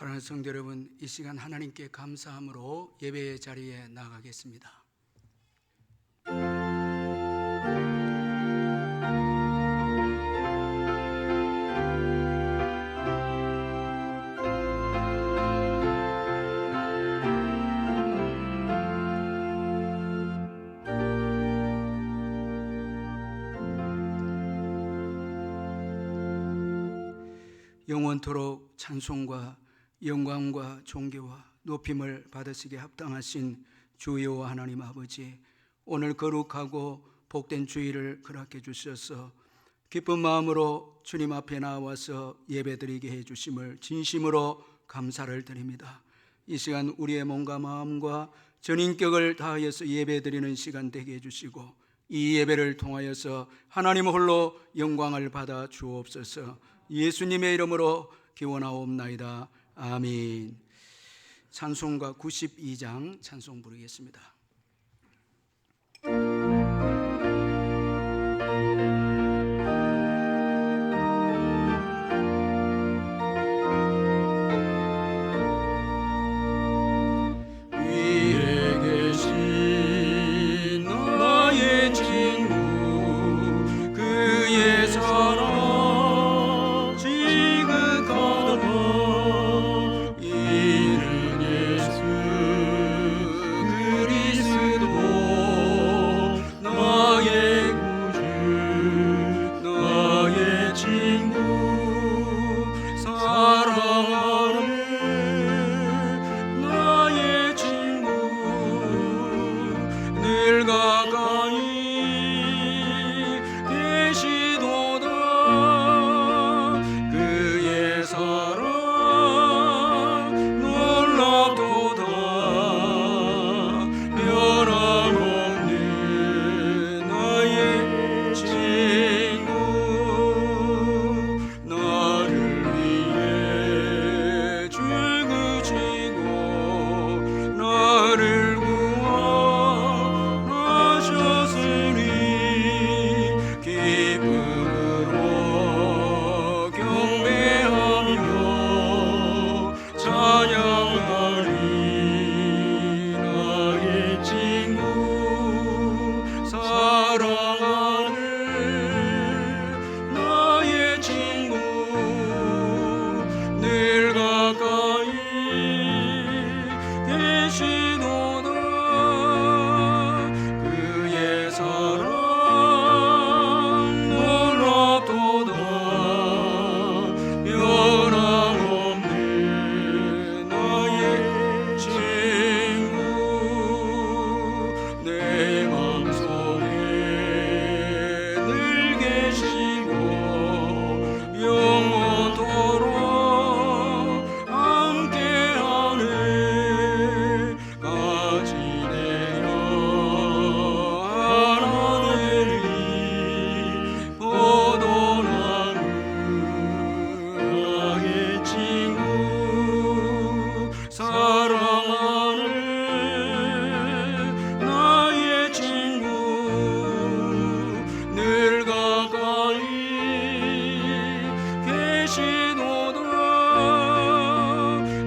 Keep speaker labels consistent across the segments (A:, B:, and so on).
A: 사랑하는 성도 여러분, 이 시간 하나님께 감사함으로 예배의 자리에 나가겠습니다. 영원토록 찬송과 영광과 존귀와 높임을 받으시기에 합당하신 주 여호와 하나님 아버지, 오늘 거룩하고 복된 주일을 허락해 주셔서 기쁜 마음으로 주님 앞에 나와서 예배드리게 해주심을 진심으로 감사를 드립니다. 이 시간 우리의 몸과 마음과 전인격을 다하여서 예배드리는 시간 되게 해주시고, 이 예배를 통하여서 하나님 홀로 영광을 받아 주옵소서. 예수님의 이름으로 기원하옵나이다. 아멘. 찬송가 92장 찬송 부르겠습니다.
B: 위에 계신 나의 친구, 그의 사랑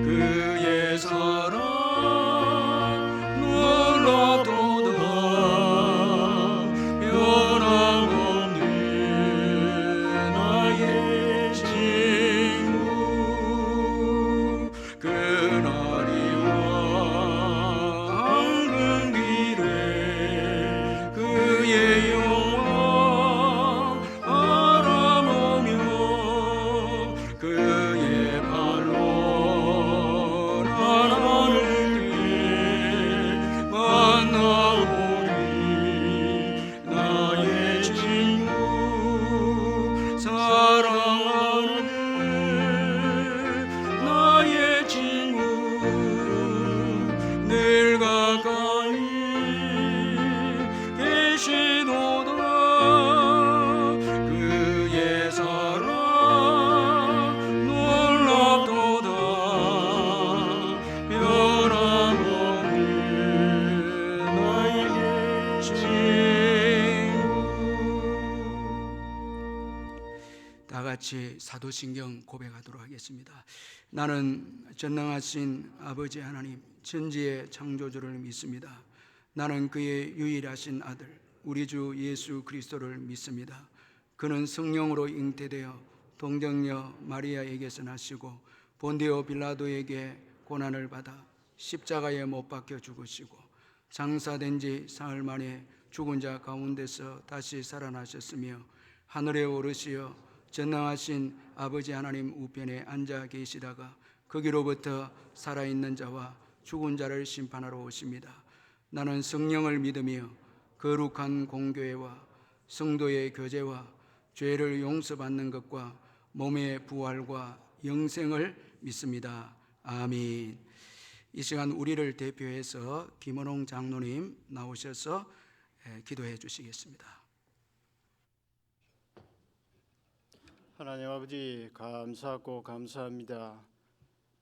B: 그의 사랑
A: 같이 사도신경 고백하도록 하겠습니다. 나는 전능하신 아버지 하나님 천지의 창조주를 믿습니다. 나는 그의 유일하신 아들 우리 주 예수 그리스도를 믿습니다. 그는 성령으로 잉태되어 동정녀 마리아에게서 나시고 본디오 빌라도에게 고난을 받아 십자가에 못 박혀 죽으시고 장사된 지 사흘 만에 죽은 자 가운데서 다시 살아나셨으며 하늘에 오르시어 전능하신 아버지 하나님 우편에 앉아 계시다가 거기로부터 살아있는 자와 죽은 자를 심판하러 오십니다. 나는 성령을 믿으며 거룩한 공교회와 성도의 교제와 죄를 용서받는 것과 몸의 부활과 영생을 믿습니다. 아멘. 이 시간 우리를 대표해서 김원홍 장로님 나오셔서 기도해 주시겠습니다.
C: 하나님 아버지 감사하고 감사합니다.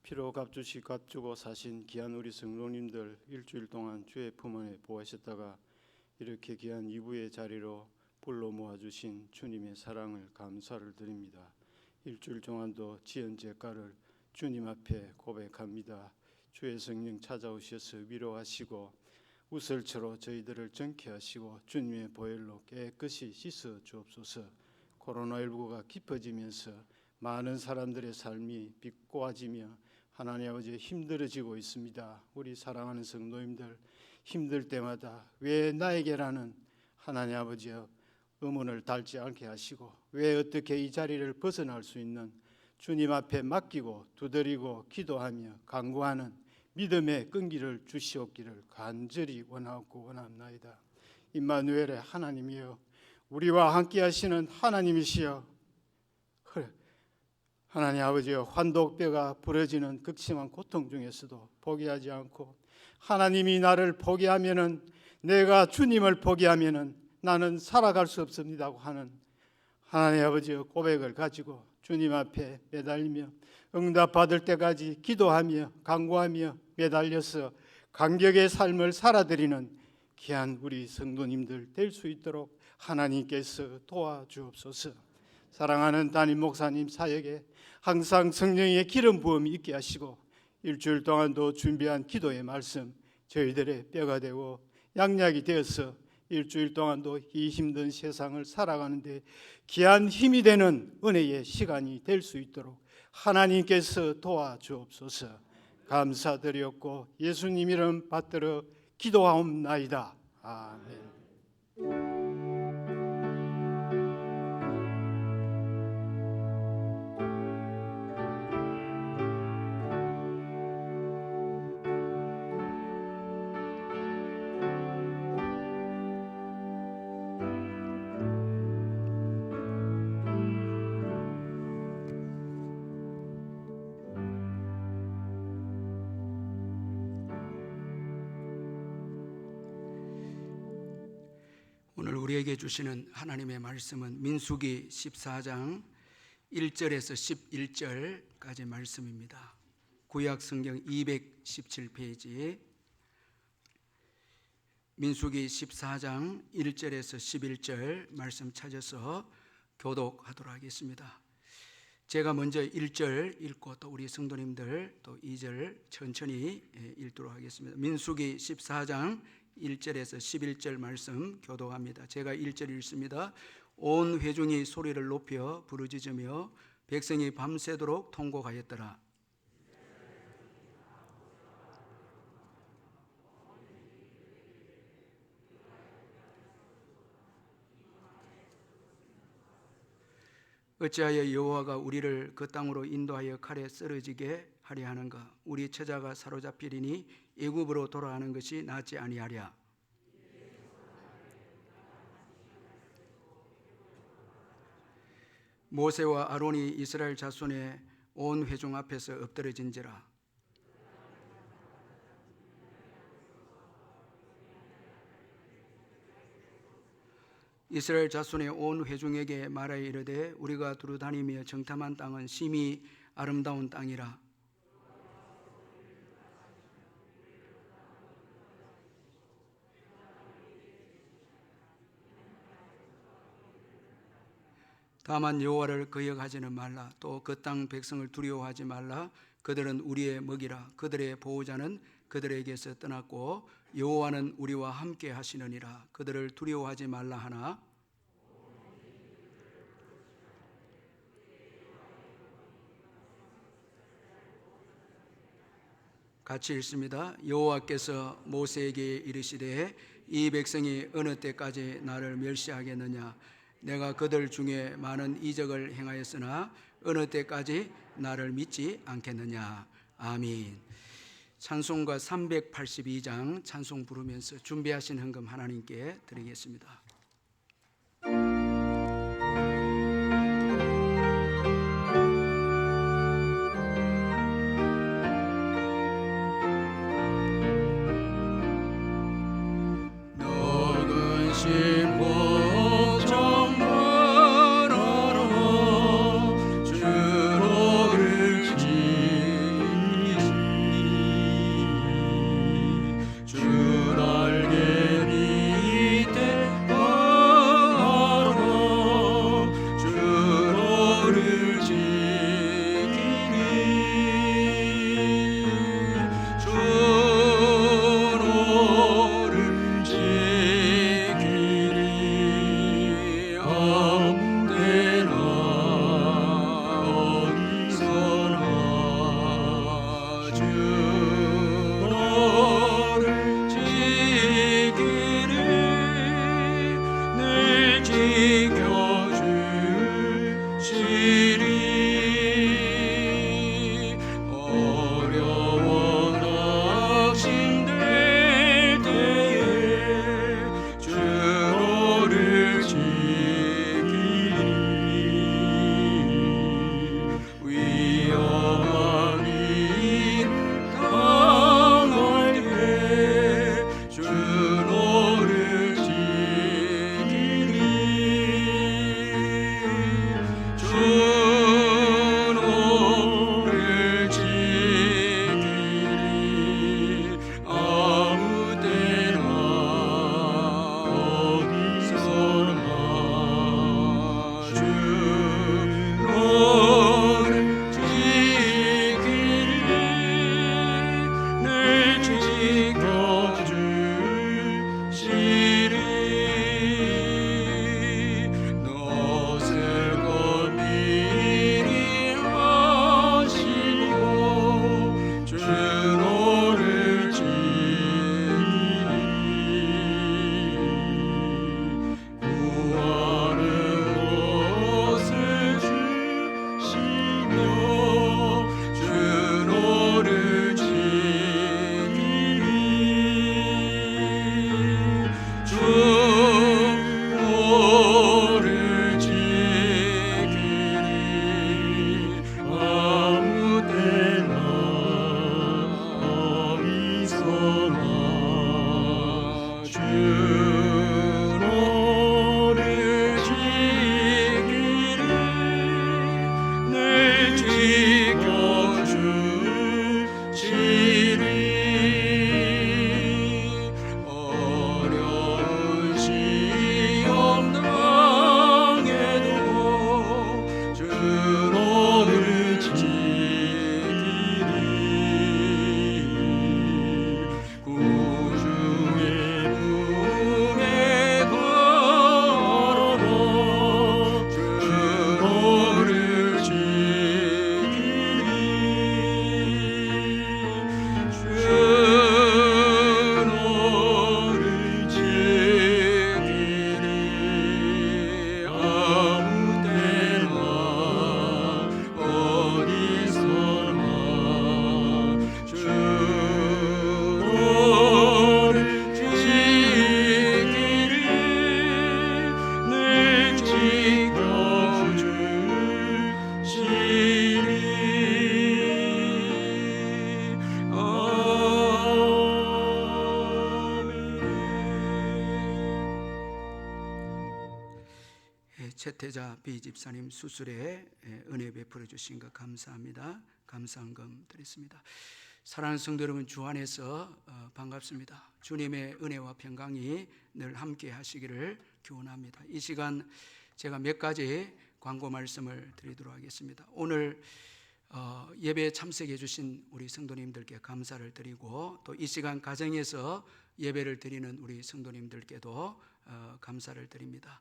C: 피로 값주시 값주고 사신 귀한 우리 성도님들 일주일 동안 주의 품 안에 보호하셨다가 이렇게 귀한 이부의 자리로 불러 모아주신 주님의 사랑을 감사를 드립니다. 일주일 동안도 지은 죄가를 주님 앞에 고백합니다. 주의 성령 찾아오셔서 위로하시고 우설처로 저희들을 정케 하시고 주님의 보혈로 깨끗이 씻어 주옵소서. 코로나19가 깊어지면서 많은 사람들의 삶이 비꼬아지며 하나님 아버지 힘들어지고 있습니다. 우리 사랑하는 성도님들 힘들 때마다 왜 나에게라는 하나님 아버지의 의문을 달지 않게 하시고 왜 어떻게 이 자리를 벗어날 수 있는 주님 앞에 맡기고 두드리고 기도하며 간구하는 믿음의 끈기를 주시옵기를 간절히 원하고 원합나이다. 임마누엘의 하나님이여 우리와 함께 하시는 하나님이시여 하나님 아버지여 환독뼈가 부러지는 극심한 고통 중에서도 포기하지 않고 하나님이 나를 포기하면은 내가 주님을 포기하면은 나는 살아갈 수 없습니다고 하는 하나님 아버지의 고백을 가지고 주님 앞에 매달리며 응답받을 때까지 기도하며 간구하며 매달려서 감격의 삶을 살아드리는 귀한 우리 성도님들 될 수 있도록 하나님께서 도와주옵소서. 사랑하는 담임 목사님 사역에 항상 성령의 기름 부음이 있게 하시고 일주일 동안도 준비한 기도의 말씀 저희들의 뼈가 되고 양약이 되어서 일주일 동안도 이 힘든 세상을 살아가는데 귀한 힘이 되는 은혜의 시간이 될 수 있도록 하나님께서 도와주옵소서. 감사드렸고 예수님 이름 받들어 기도하옵나이다. 아멘.
A: 오늘 우리에게 주시는 하나님의 말씀은 민수기 14장 1절에서 11절까지 말씀입니다. 구약 성경 217페이지 민수기 14장 1절에서 11절 말씀 찾아서 교독하도록 하겠습니다. 제가 먼저 1절 읽고 또 우리 성도님들 또 2절 천천히 읽도록 하겠습니다. 민수기 14장 1절에서 11절 말씀 교독합니다. 제가 1절 읽습니다. 온 회중이 소리를 높여 부르짖으며 백성이 밤새도록 통곡하였더라. 어찌하여 여호와가 우리를 그 땅으로 인도하여 칼에 쓰러지게 하려 하는가? 우리 처자가 사로잡히리니 애굽으로 돌아가는 것이 낫지 아니하랴. 모세와 아론이 이스라엘 자손의 온 회중 앞에서 엎드러진지라. 이스라엘 자손의 온 회중에게 말하여 이르되 우리가 두루 다니며 정탐한 땅은 심히 아름다운 땅이라. 다만 여호와를 거역하지는 말라. 또 그 땅 백성을 두려워하지 말라. 그들은 우리의 먹이라. 그들의 보호자는 그들에게서 떠났고 여호와는 우리와 함께 하시느니라. 그들을 두려워하지 말라 하나 같이 읽습니다. 여호와께서 모세에게 이르시되 이 백성이 어느 때까지 나를 멸시하겠느냐. 내가 그들 중에 많은 이적을 행하였으나 어느 때까지 나를 믿지 않겠느냐. 아멘. 찬송가 382장 찬송 부르면서 준비하신 헌금 하나님께 드리겠습니다. 최태자 비집사님 수술에 은혜 베풀어 주신 것 감사합니다. 감사헌금 드렸습니다. 사랑하는 성도 여러분, 주 안에서 반갑습니다. 주님의 은혜와 평강이 늘 함께 하시기를 기원합니다. 이 시간 제가 몇 가지 광고 말씀을 드리도록 하겠습니다. 오늘 예배에 참석해 주신 우리 성도님들께 감사를 드리고, 또 이 시간 가정에서 예배를 드리는 우리 성도님들께도 감사를 드립니다.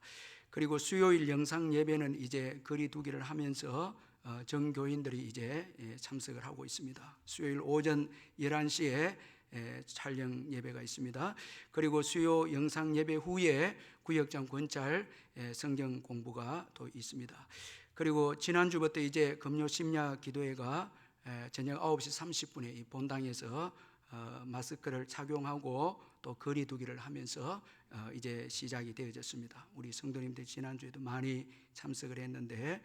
A: 그리고 수요일 영상 예배는 이제 거리두기를 하면서 정교인들이 이제 참석을 하고 있습니다. 수요일 오전 11시에 촬영 예배가 있습니다. 그리고 수요 영상 예배 후에 구역장 권찰 성경 공부가 또 있습니다. 그리고 지난주부터 이제 금요 심야 기도회가 저녁 9시 30분에 이 본당에서 마스크를 착용하고 또 거리 두기를 하면서 이제 시작이 되어졌습니다. 우리 성도님들 지난주에도 많이 참석을 했는데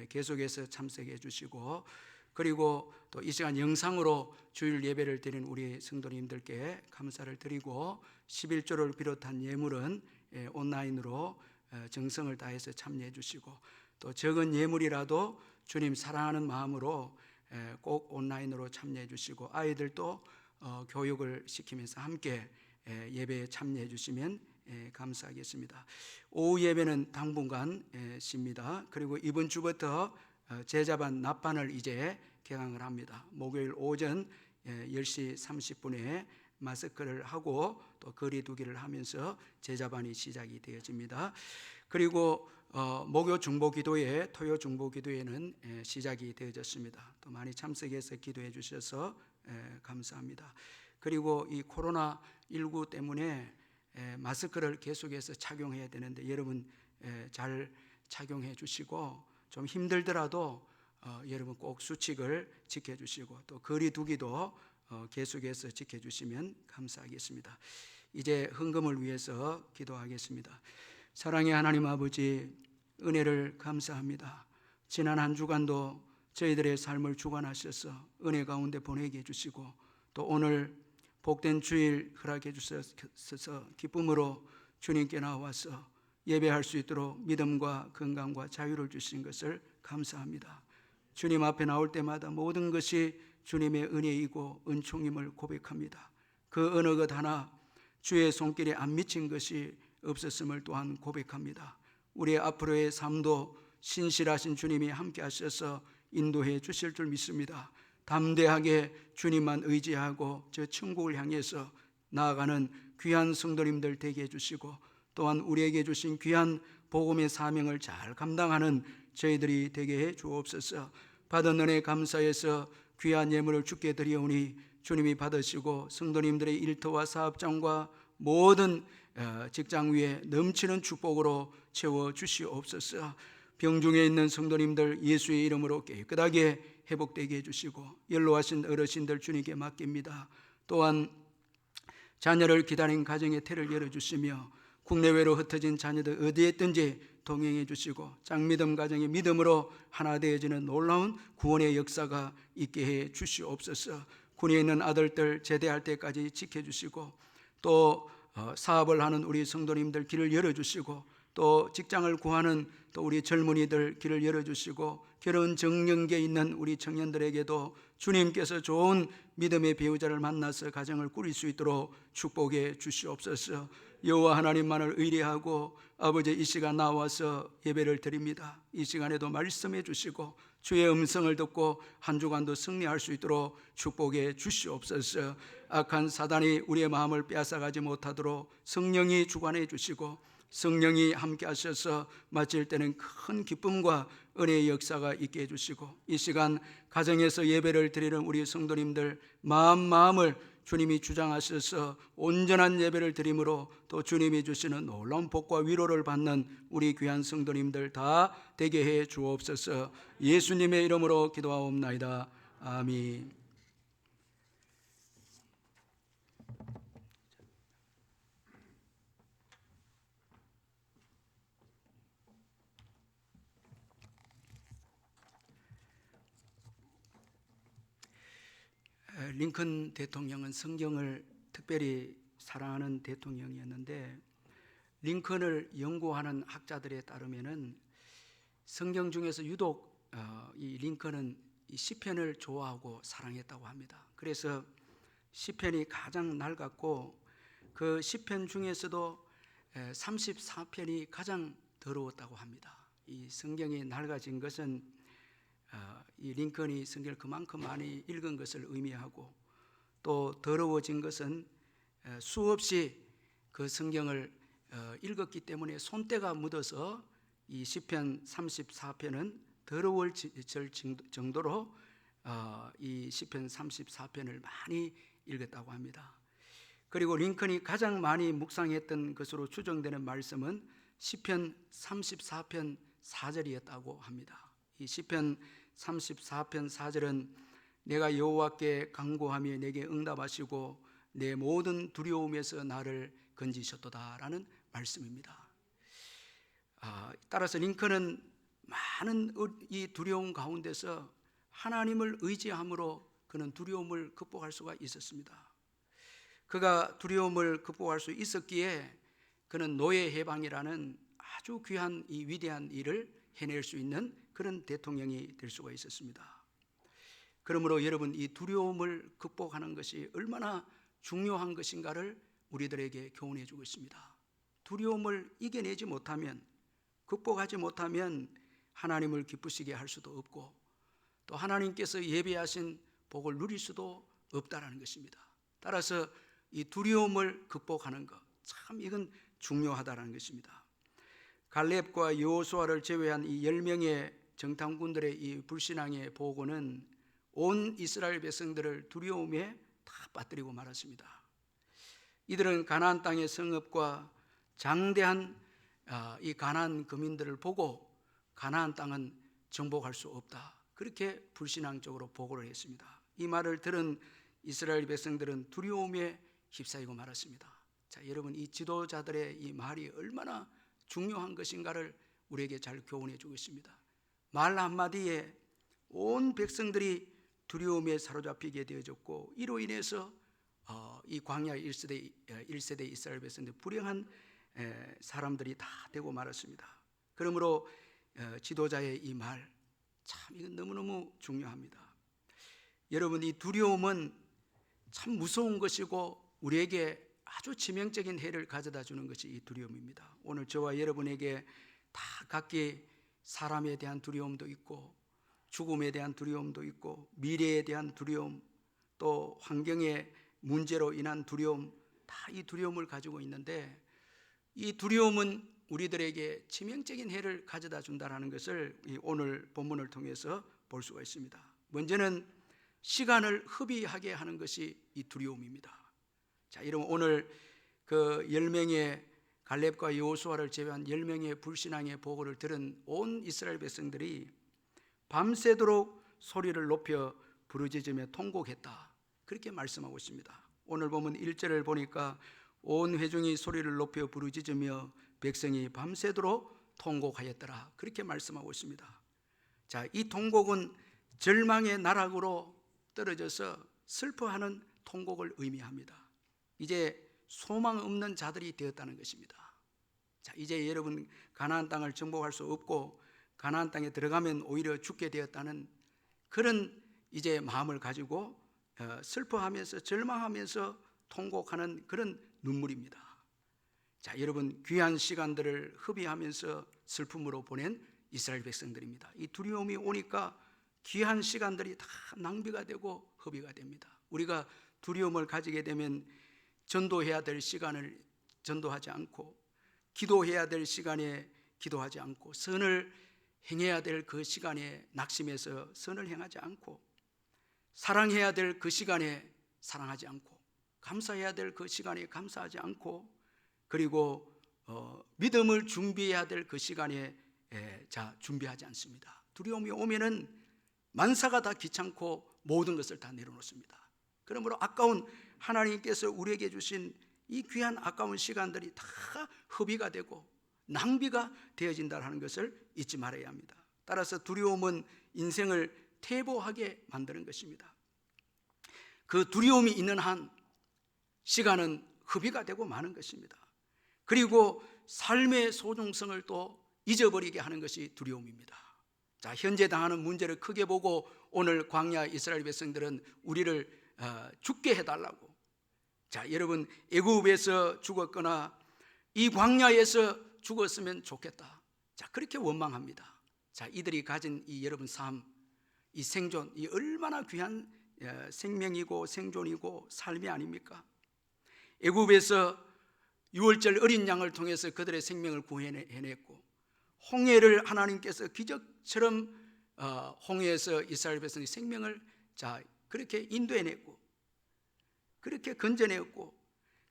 A: 계속해서 참석해 주시고, 그리고 또 이 시간 영상으로 주일 예배를 드리는 우리 성도님들께 감사를 드리고, 11조를 비롯한 예물은 온라인으로 정성을 다해서 참여해 주시고, 또 적은 예물이라도 주님 사랑하는 마음으로 꼭 온라인으로 참여해 주시고, 아이들도 교육을 시키면서 함께 예배에 참여해 주시면 감사하겠습니다. 오후 예배는 당분간 쉽니다. 그리고 이번 주부터 제자반 낮반을 이제 개강을 합니다. 목요일 오전 10시 30분에 마스크를 하고 또 거리 두기를 하면서 제자반이 시작이 되어집니다. 그리고 목요 중보 기도회, 토요 중보 기도회는 시작이 되어졌습니다. 또 많이 참석해서 기도해 주셔서 감사합니다. 그리고 이 코로나19 때문에 마스크를 계속해서 착용해야 되는데 여러분 잘 착용해 주시고, 좀 힘들더라도 여러분 꼭 수칙을 지켜주시고, 또 거리 두기도 계속해서 지켜주시면 감사하겠습니다. 이제 헌금을 위해서 기도하겠습니다. 사랑의 하나님 아버지, 은혜를 감사합니다. 지난 한 주간도 저희들의 삶을 주관하셔서 은혜 가운데 보내게 해주시고, 또 오늘 복된 주일 허락해 주셔서 기쁨으로 주님께 나와서 예배할 수 있도록 믿음과 건강과 자유를 주신 것을 감사합니다. 주님 앞에 나올 때마다 모든 것이 주님의 은혜이고 은총임을 고백합니다. 그 어느 것 하나 주의 손길에 안 미친 것이 없었음을 또한 고백합니다. 우리의 앞으로의 삶도 신실하신 주님이 함께 하셔서 인도해 주실 줄 믿습니다. 담대하게 주님만 의지하고 저 천국을 향해서 나아가는 귀한 성도님들 되게 해주시고, 또한 우리에게 주신 귀한 복음의 사명을 잘 감당하는 저희들이 되게 해 주옵소서. 받은 은혜 감사해서 귀한 예물을 주께 드리오니 주님이 받으시고, 성도님들의 일터와 사업장과 모든 직장 위에 넘치는 축복으로 채워 주시옵소서. 병중에 있는 성도님들 예수의 이름으로 깨끗하게 회복되게 해주시고, 연로하신 어르신들 주님께 맡깁니다. 또한 자녀를 기다린 가정의 태를 열어주시며, 국내외로 흩어진 자녀들 어디에 있든지 동행해 주시고, 짱믿음 가정의 믿음으로 하나 되어지는 놀라운 구원의 역사가 있게 해 주시옵소서. 군에 있는 아들들 제대할 때까지 지켜주시고, 또 사업을 하는 우리 성도님들 길을 열어주시고, 또 직장을 구하는 또 우리 젊은이들 길을 열어주시고, 결혼 정년기에 있는 우리 청년들에게도 주님께서 좋은 믿음의 배우자를 만나서 가정을 꾸릴 수 있도록 축복해 주시옵소서. 여호와 하나님만을 의뢰하고 아버지, 이 시간 나와서 예배를 드립니다. 이 시간에도 말씀해 주시고 주의 음성을 듣고 한 주간도 승리할 수 있도록 축복해 주시옵소서. 악한 사단이 우리의 마음을 빼앗아가지 못하도록 성령이 주관해 주시고, 성령이 함께 하셔서 마칠 때는 큰 기쁨과 은혜의 역사가 있게 해주시고, 이 시간 가정에서 예배를 드리는 우리 성도님들 마음을 주님이 주장하셔서 온전한 예배를 드림으로 또 주님이 주시는 놀라운 복과 위로를 받는 우리 귀한 성도님들 다 되게 해 주옵소서. 예수님의 이름으로 기도하옵나이다. 아멘. 링컨 대통령은 성경을 특별히 사랑하는 대통령이었는데, 링컨을 연구하는 학자들에 따르면은 성경 중에서 유독 이 링컨은 이 시편을 좋아하고 사랑했다고 합니다. 그래서 시편이 가장 낡았고, 그 시편 중에서도 34편이 가장 더러웠다고 합니다. 이 성경이 낡아진 것은 이 링컨이 성경을 그만큼 많이 읽은 것을 의미하고, 또 더러워진 것은 수없이 그 성경을 읽었기 때문에 손때가 묻어서 이 시편 34편은 더러울 정도로 이 시편 34편을 많이 읽었다고 합니다. 그리고 링컨이 가장 많이 묵상했던 것으로 추정되는 말씀은 시편 34편 4절이었다고 합니다. 이 시편 34편 4절은 내가 여호와께 간구하며 내게 응답하시고 내 모든 두려움에서 나를 건지셨도다라는 말씀입니다. 따라서 링컨은 많은 이 두려움 가운데서 하나님을 의지함으로 그는 두려움을 극복할 수가 있었습니다. 그가 두려움을 극복할 수 있었기에 그는 노예 해방이라는 아주 귀한 이 위대한 일을 해낼 수 있는 그런 대통령이 될 수가 있었습니다. 그러므로 여러분, 이 두려움을 극복하는 것이 얼마나 중요한 것인가를 우리들에게 교훈해 주고 있습니다. 두려움을 이겨내지 못하면, 극복하지 못하면 하나님을 기쁘시게 할 수도 없고, 또 하나님께서 예비하신 복을 누릴 수도 없다라는 것입니다. 따라서 이 두려움을 극복하는 것, 참 이건 중요하다라는 것입니다. 갈렙과 여호수아를 제외한 이 10명의 정탐꾼들의 이 불신앙의 보고는 온 이스라엘 백성들을 두려움에 다 빠뜨리고 말았습니다. 이들은 가나안 땅의 성읍과 장대한 이 가나안 거민들을 보고 가나안 땅은 정복할 수 없다, 그렇게 불신앙적으로 보고를 했습니다. 이 말을 들은 이스라엘 백성들은 두려움에 휩싸이고 말았습니다. 자, 여러분, 이 지도자들의 이 말이 얼마나 중요한 것인가를 우리에게 잘 교훈해 주고 있습니다. 말 한마디에 온 백성들이 두려움에 사로잡히게 되어졌고, 이로 인해서 이 광야 1세대 이스라엘 백성들 불행한 사람들이 다 되고 말았습니다. 그러므로 지도자의 이 말, 참 이건 너무너무 중요합니다. 여러분, 이 두려움은 참 무서운 것이고 우리에게 아주 치명적인 해를 가져다 주는 것이 이 두려움입니다. 오늘 저와 여러분에게 다 각기 사람에 대한 두려움도 있고, 죽음에 대한 두려움도 있고, 미래에 대한 두려움, 또 환경의 문제로 인한 두려움, 다 이 두려움을 가지고 있는데, 이 두려움은 우리들에게 치명적인 해를 가져다 준다는 것을 오늘 본문을 통해서 볼 수가 있습니다. 먼저는 시간을 허비하게 하는 것이 이 두려움입니다. 자, 여러분, 오늘 그 10명의 갈렙과 여호수아를 제외한 10명의 불신앙의 보고를 들은 온 이스라엘 백성들이 밤새도록 소리를 높여 부르짖으며 통곡했다, 그렇게 말씀하고 있습니다. 오늘 보면 1절을 보니까 온 회중이 소리를 높여 부르짖으며 백성이 밤새도록 통곡하였더라, 그렇게 말씀하고 있습니다. 자, 이 통곡은 절망의 나락으로 떨어져서 슬퍼하는 통곡을 의미합니다. 이제 소망 없는 자들이 되었다는 것입니다. 자, 이제 여러분, 가나안 땅을 정복할 수 없고 가나안 땅에 들어가면 오히려 죽게 되었다는 그런 이제 마음을 가지고 슬퍼하면서 절망하면서 통곡하는 그런 눈물입니다. 자, 여러분, 귀한 시간들을 허비하면서 슬픔으로 보낸 이스라엘 백성들입니다. 이 두려움이 오니까 귀한 시간들이 다 낭비가 되고 허비가 됩니다. 우리가 두려움을 가지게 되면 전도해야 될 시간을 전도하지 않고, 기도해야 될 시간에 기도하지 않고, 선을 행해야 될 그 시간에 낙심해서 선을 행하지 않고, 사랑해야 될 그 시간에 사랑하지 않고, 감사해야 될 그 시간에 감사하지 않고, 그리고 믿음을 준비해야 될 그 시간에 준비하지 않습니다. 두려움이 오면은 만사가 다 귀찮고 모든 것을 다 내려놓습니다. 그러므로 아까운 하나님께서 우리에게 주신 이 귀한 아까운 시간들이 다 허비가 되고 낭비가 되어진다는 것을 잊지 말아야 합니다. 따라서 두려움은 인생을 퇴보하게 만드는 것입니다. 그 두려움이 있는 한 시간은 허비가 되고 마는 것입니다. 그리고 삶의 소중성을 또 잊어버리게 하는 것이 두려움입니다. 자, 현재 당하는 문제를 크게 보고 오늘 광야 이스라엘 백성들은 우리를 죽게 해달라고, 자, 여러분, 애굽에서 죽었거나 이 광야에서 죽었으면 좋겠다, 자, 그렇게 원망합니다. 자, 이들이 가진 이 여러분 삶, 이 생존, 이 얼마나 귀한 생명이고 생존이고 삶이 아닙니까? 애굽에서 유월절 어린 양을 통해서 그들의 생명을 구해냈고, 홍해를 하나님께서 기적처럼 홍해에서 이스라엘 백성의 생명을 그렇게 인도해냈고, 그렇게 건져냈고,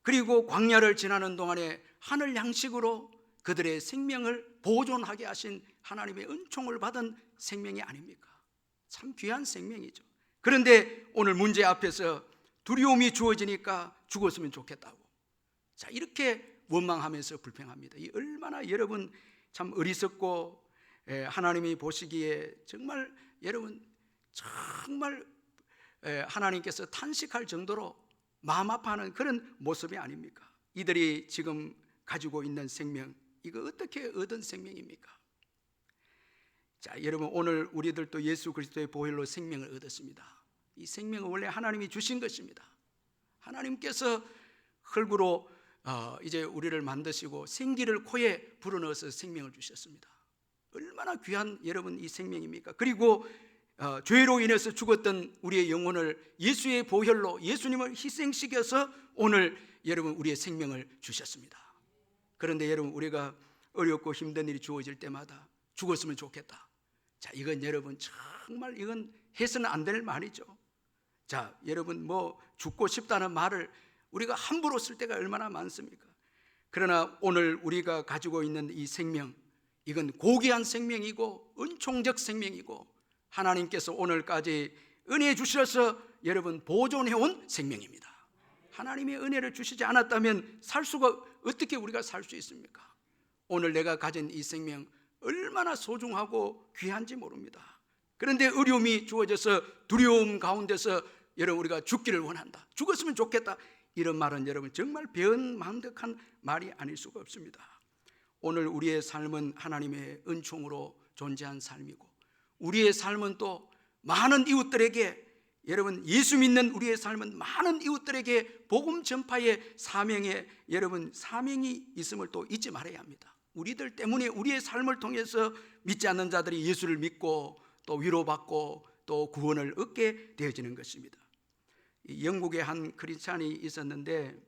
A: 그리고 광야를 지나는 동안에 하늘 양식으로 그들의 생명을 보존하게 하신 하나님의 은총을 받은 생명이 아닙니까? 참 귀한 생명이죠. 그런데 오늘 문제 앞에서 두려움이 주어지니까 죽었으면 좋겠다고, 자, 이렇게 원망하면서 불평합니다. 이 얼마나 여러분 참 어리석고 하나님이 보시기에 정말 여러분 정말 하나님께서 탄식할 정도로 마음 아파하는 그런 모습이 아닙니까? 이들이 지금 가지고 있는 생명, 이거 어떻게 얻은 생명입니까? 자, 여러분 오늘 우리들도 예수 그리스도의 보혈로 생명을 얻었습니다. 이 생명은 원래 하나님이 주신 것입니다. 하나님께서 흙으로 이제 우리를 만드시고 생기를 코에 불어넣어서 생명을 주셨습니다. 얼마나 귀한 여러분 이 생명입니까? 그리고 죄로 인해서 죽었던 우리의 영혼을 예수의 보혈로 예수님을 희생시켜서 오늘 여러분 우리의 생명을 주셨습니다. 그런데 여러분 우리가 어렵고 힘든 일이 주어질 때마다 죽었으면 좋겠다, 자, 이건 여러분 정말 이건 해서는 안 될 말이죠. 자, 여러분 뭐 죽고 싶다는 말을 우리가 함부로 쓸 때가 얼마나 많습니까? 그러나 오늘 우리가 가지고 있는 이 생명, 이건 고귀한 생명이고 은총적 생명이고 하나님께서 오늘까지 은혜 주셔서 여러분 보존해온 생명입니다. 하나님의 은혜를 주시지 않았다면 살 수가, 어떻게 우리가 살 수 있습니까? 오늘 내가 가진 이 생명 얼마나 소중하고 귀한지 모릅니다. 그런데 어려움이 주어져서 두려움 가운데서 여러분 우리가 죽기를 원한다, 죽었으면 좋겠다, 이런 말은 여러분 정말 배은망덕한 말이 아닐 수가 없습니다. 오늘 우리의 삶은 하나님의 은총으로 존재한 삶이고, 우리의 삶은 또 많은 이웃들에게, 여러분 예수 믿는 우리의 삶은 많은 이웃들에게 복음 전파의 사명에 여러분 사명이 있음을 또 잊지 말아야 합니다. 우리들 때문에 우리의 삶을 통해서 믿지 않는 자들이 예수를 믿고 또 위로받고 또 구원을 얻게 되어지는 것입니다. 영국에 한 크리스찬이 있었는데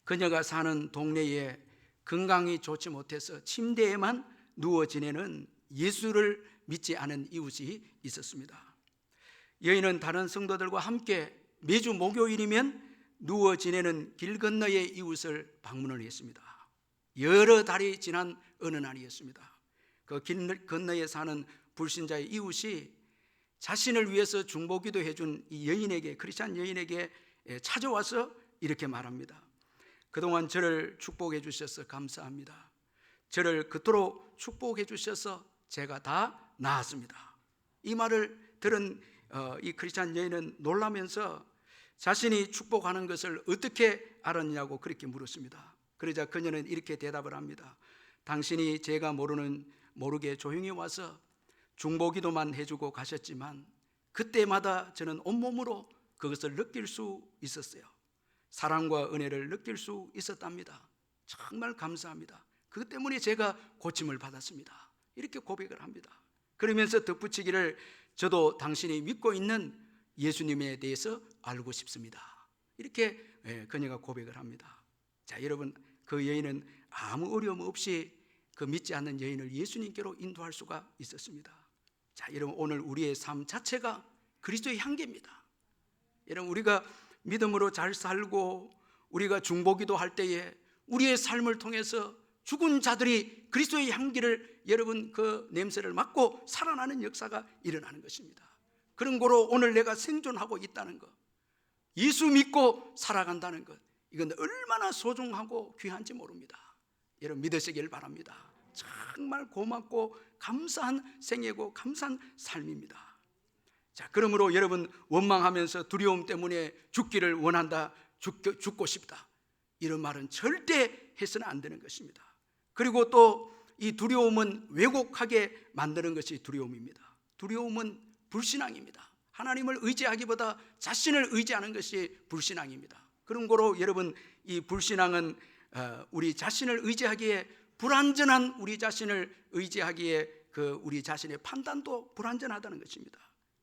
A: 그녀가 사는 동네에 건강이 좋지 못해서 침대에만 누워 지내는 예수를 믿지 않은 이웃이 있었습니다. 여인은 다른 성도들과 함께 매주 목요일이면 누워 지내는 길 건너의 이웃을 방문을 했습니다. 여러 달이 지난 어느 날이었습니다. 그 길 건너에 사는 불신자의 이웃이 자신을 위해서 중보기도 해준 이 여인에게, 크리스찬 여인에게 찾아와서 이렇게 말합니다. 그동안 저를 축복해 주셔서 감사합니다. 저를 그토록 축복해 주셔서 제가 다 나았습니다. 이 말을 들은 이 크리스찬 여인은 놀라면서 자신이 축복하는 것을 어떻게 알았냐고 그렇게 물었습니다. 그러자 그녀는 이렇게 대답을 합니다. 당신이 제가 모르게 조용히 와서 중보기도만 해주고 가셨지만 그때마다 저는 온몸으로 그것을 느낄 수 있었어요. 사랑과 은혜를 느낄 수 있었답니다. 정말 감사합니다. 그것 때문에 제가 고침을 받았습니다. 이렇게 고백을 합니다. 그러면서 덧붙이기를 저도 당신이 믿고 있는 예수님에 대해서 알고 싶습니다. 이렇게 그녀가 고백을 합니다. 자, 여러분 그 여인은 아무 어려움 없이 그 믿지 않는 여인을 예수님께로 인도할 수가 있었습니다. 자, 여러분 오늘 우리의 삶 자체가 그리스도의 향기입니다. 여러분 우리가 믿음으로 잘 살고 우리가 중보기도 할 때에 우리의 삶을 통해서 죽은 자들이 그리스도의 향기를 여러분 그 냄새를 맡고 살아나는 역사가 일어나는 것입니다. 그런 거로 오늘 내가 생존하고 있다는 것, 예수 믿고 살아간다는 것, 이건 얼마나 소중하고 귀한지 모릅니다. 여러분 믿으시길 바랍니다. 정말 고맙고 감사한 생애고 감사한 삶입니다. 자, 그러므로 여러분 원망하면서 두려움 때문에 죽기를 원한다, 죽고 싶다, 이런 말은 절대 해서는 안 되는 것입니다. 그리고 또 이 두려움은 왜곡하게 만드는 것이 두려움입니다. 두려움은 불신앙입니다. 하나님을 의지하기보다 자신을 의지하는 것이 불신앙입니다. 그런 거로 여러분 이 불신앙은 우리 자신을 의지하기에 불완전한 우리 자신을 의지하기에 우리 자신의 판단도 불완전하다는 것입니다.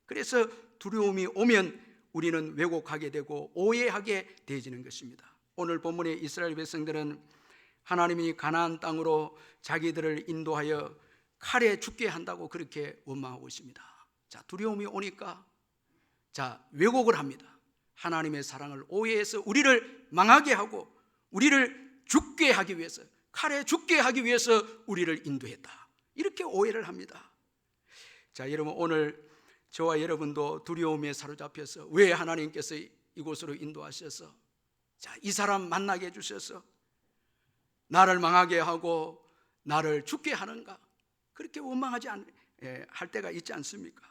A: 그래서 두려움이 오면 우리는 왜곡하게 되고 오해하게 되어지는 것입니다. 오늘 본문의 이스라엘 백성들은 하나님이 가나안 땅으로 자기들을 인도하여 칼에 죽게 한다고 그렇게 원망하고 있습니다. 자, 두려움이 오니까 왜곡을 합니다. 하나님의 사랑을 오해해서 우리를 망하게 하고 우리를 죽게 하기 위해서, 칼에 죽게 하기 위해서 우리를 인도했다, 이렇게 오해를 합니다. 자, 여러분, 오늘 저와 여러분도 두려움에 사로잡혀서 왜 하나님께서 이곳으로 인도하셔서 이 사람 만나게 해주셔서 나를 망하게 하고 나를 죽게 하는가, 그렇게 원망하지 할 때가 있지 않습니까?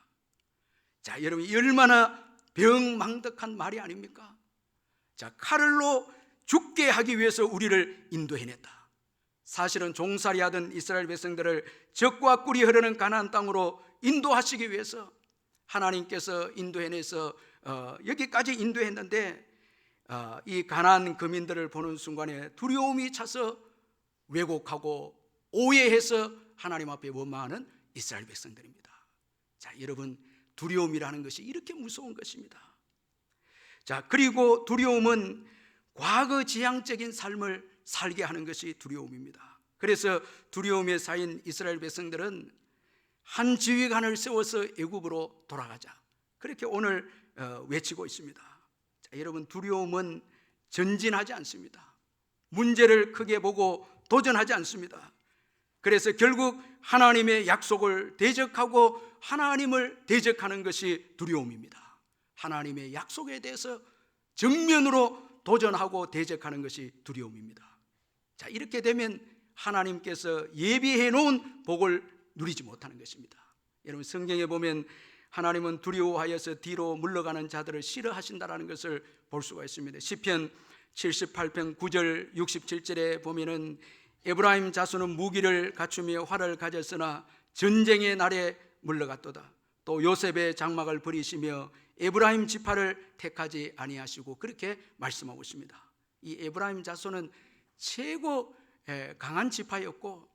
A: 자, 여러분, 이 얼마나 병망덕한 말이 아닙니까? 자, 칼로 죽게 하기 위해서 우리를 인도해냈다. 사실은 종살이 하던 이스라엘 백성들을 적과 꿀이 흐르는 가나안 땅으로 인도하시기 위해서 하나님께서 인도해내서 여기까지 인도했는데 이 가나안 거민들을 보는 순간에 두려움이 차서 왜곡하고 오해해서 하나님 앞에 원망하는 이스라엘 백성들입니다. 자, 여러분, 두려움이라는 것이 이렇게 무서운 것입니다. 자, 그리고 두려움은 과거 지향적인 삶을 살게 하는 것이 두려움입니다. 그래서 두려움에 쌓인 이스라엘 백성들은 한 지휘관을 세워서 애굽으로 돌아가자, 그렇게 오늘 외치고 있습니다. 자, 여러분, 두려움은 전진하지 않습니다. 문제를 크게 보고 도전하지 않습니다. 그래서 결국 하나님의 약속을 대적하고 하나님을 대적하는 것이 두려움입니다. 하나님의 약속에 대해서 정면으로 도전하고 대적하는 것이 두려움입니다. 자, 이렇게 되면 하나님께서 예비해 놓은 복을 누리지 못하는 것입니다. 여러분, 성경에 보면 하나님은 두려워하여서 뒤로 물러가는 자들을 싫어하신다라는 것을 볼 수가 있습니다. 시편 78편 9절 67절에 보면은 에브라임 자손은 무기를 갖추며 활을 가졌으나 전쟁의 날에 물러갔도다. 또 요셉의 장막을 버리시며 에브라임 지파를 택하지 아니하시고, 그렇게 말씀하고 있습니다. 이 에브라임 자손은 최고 강한 지파였고,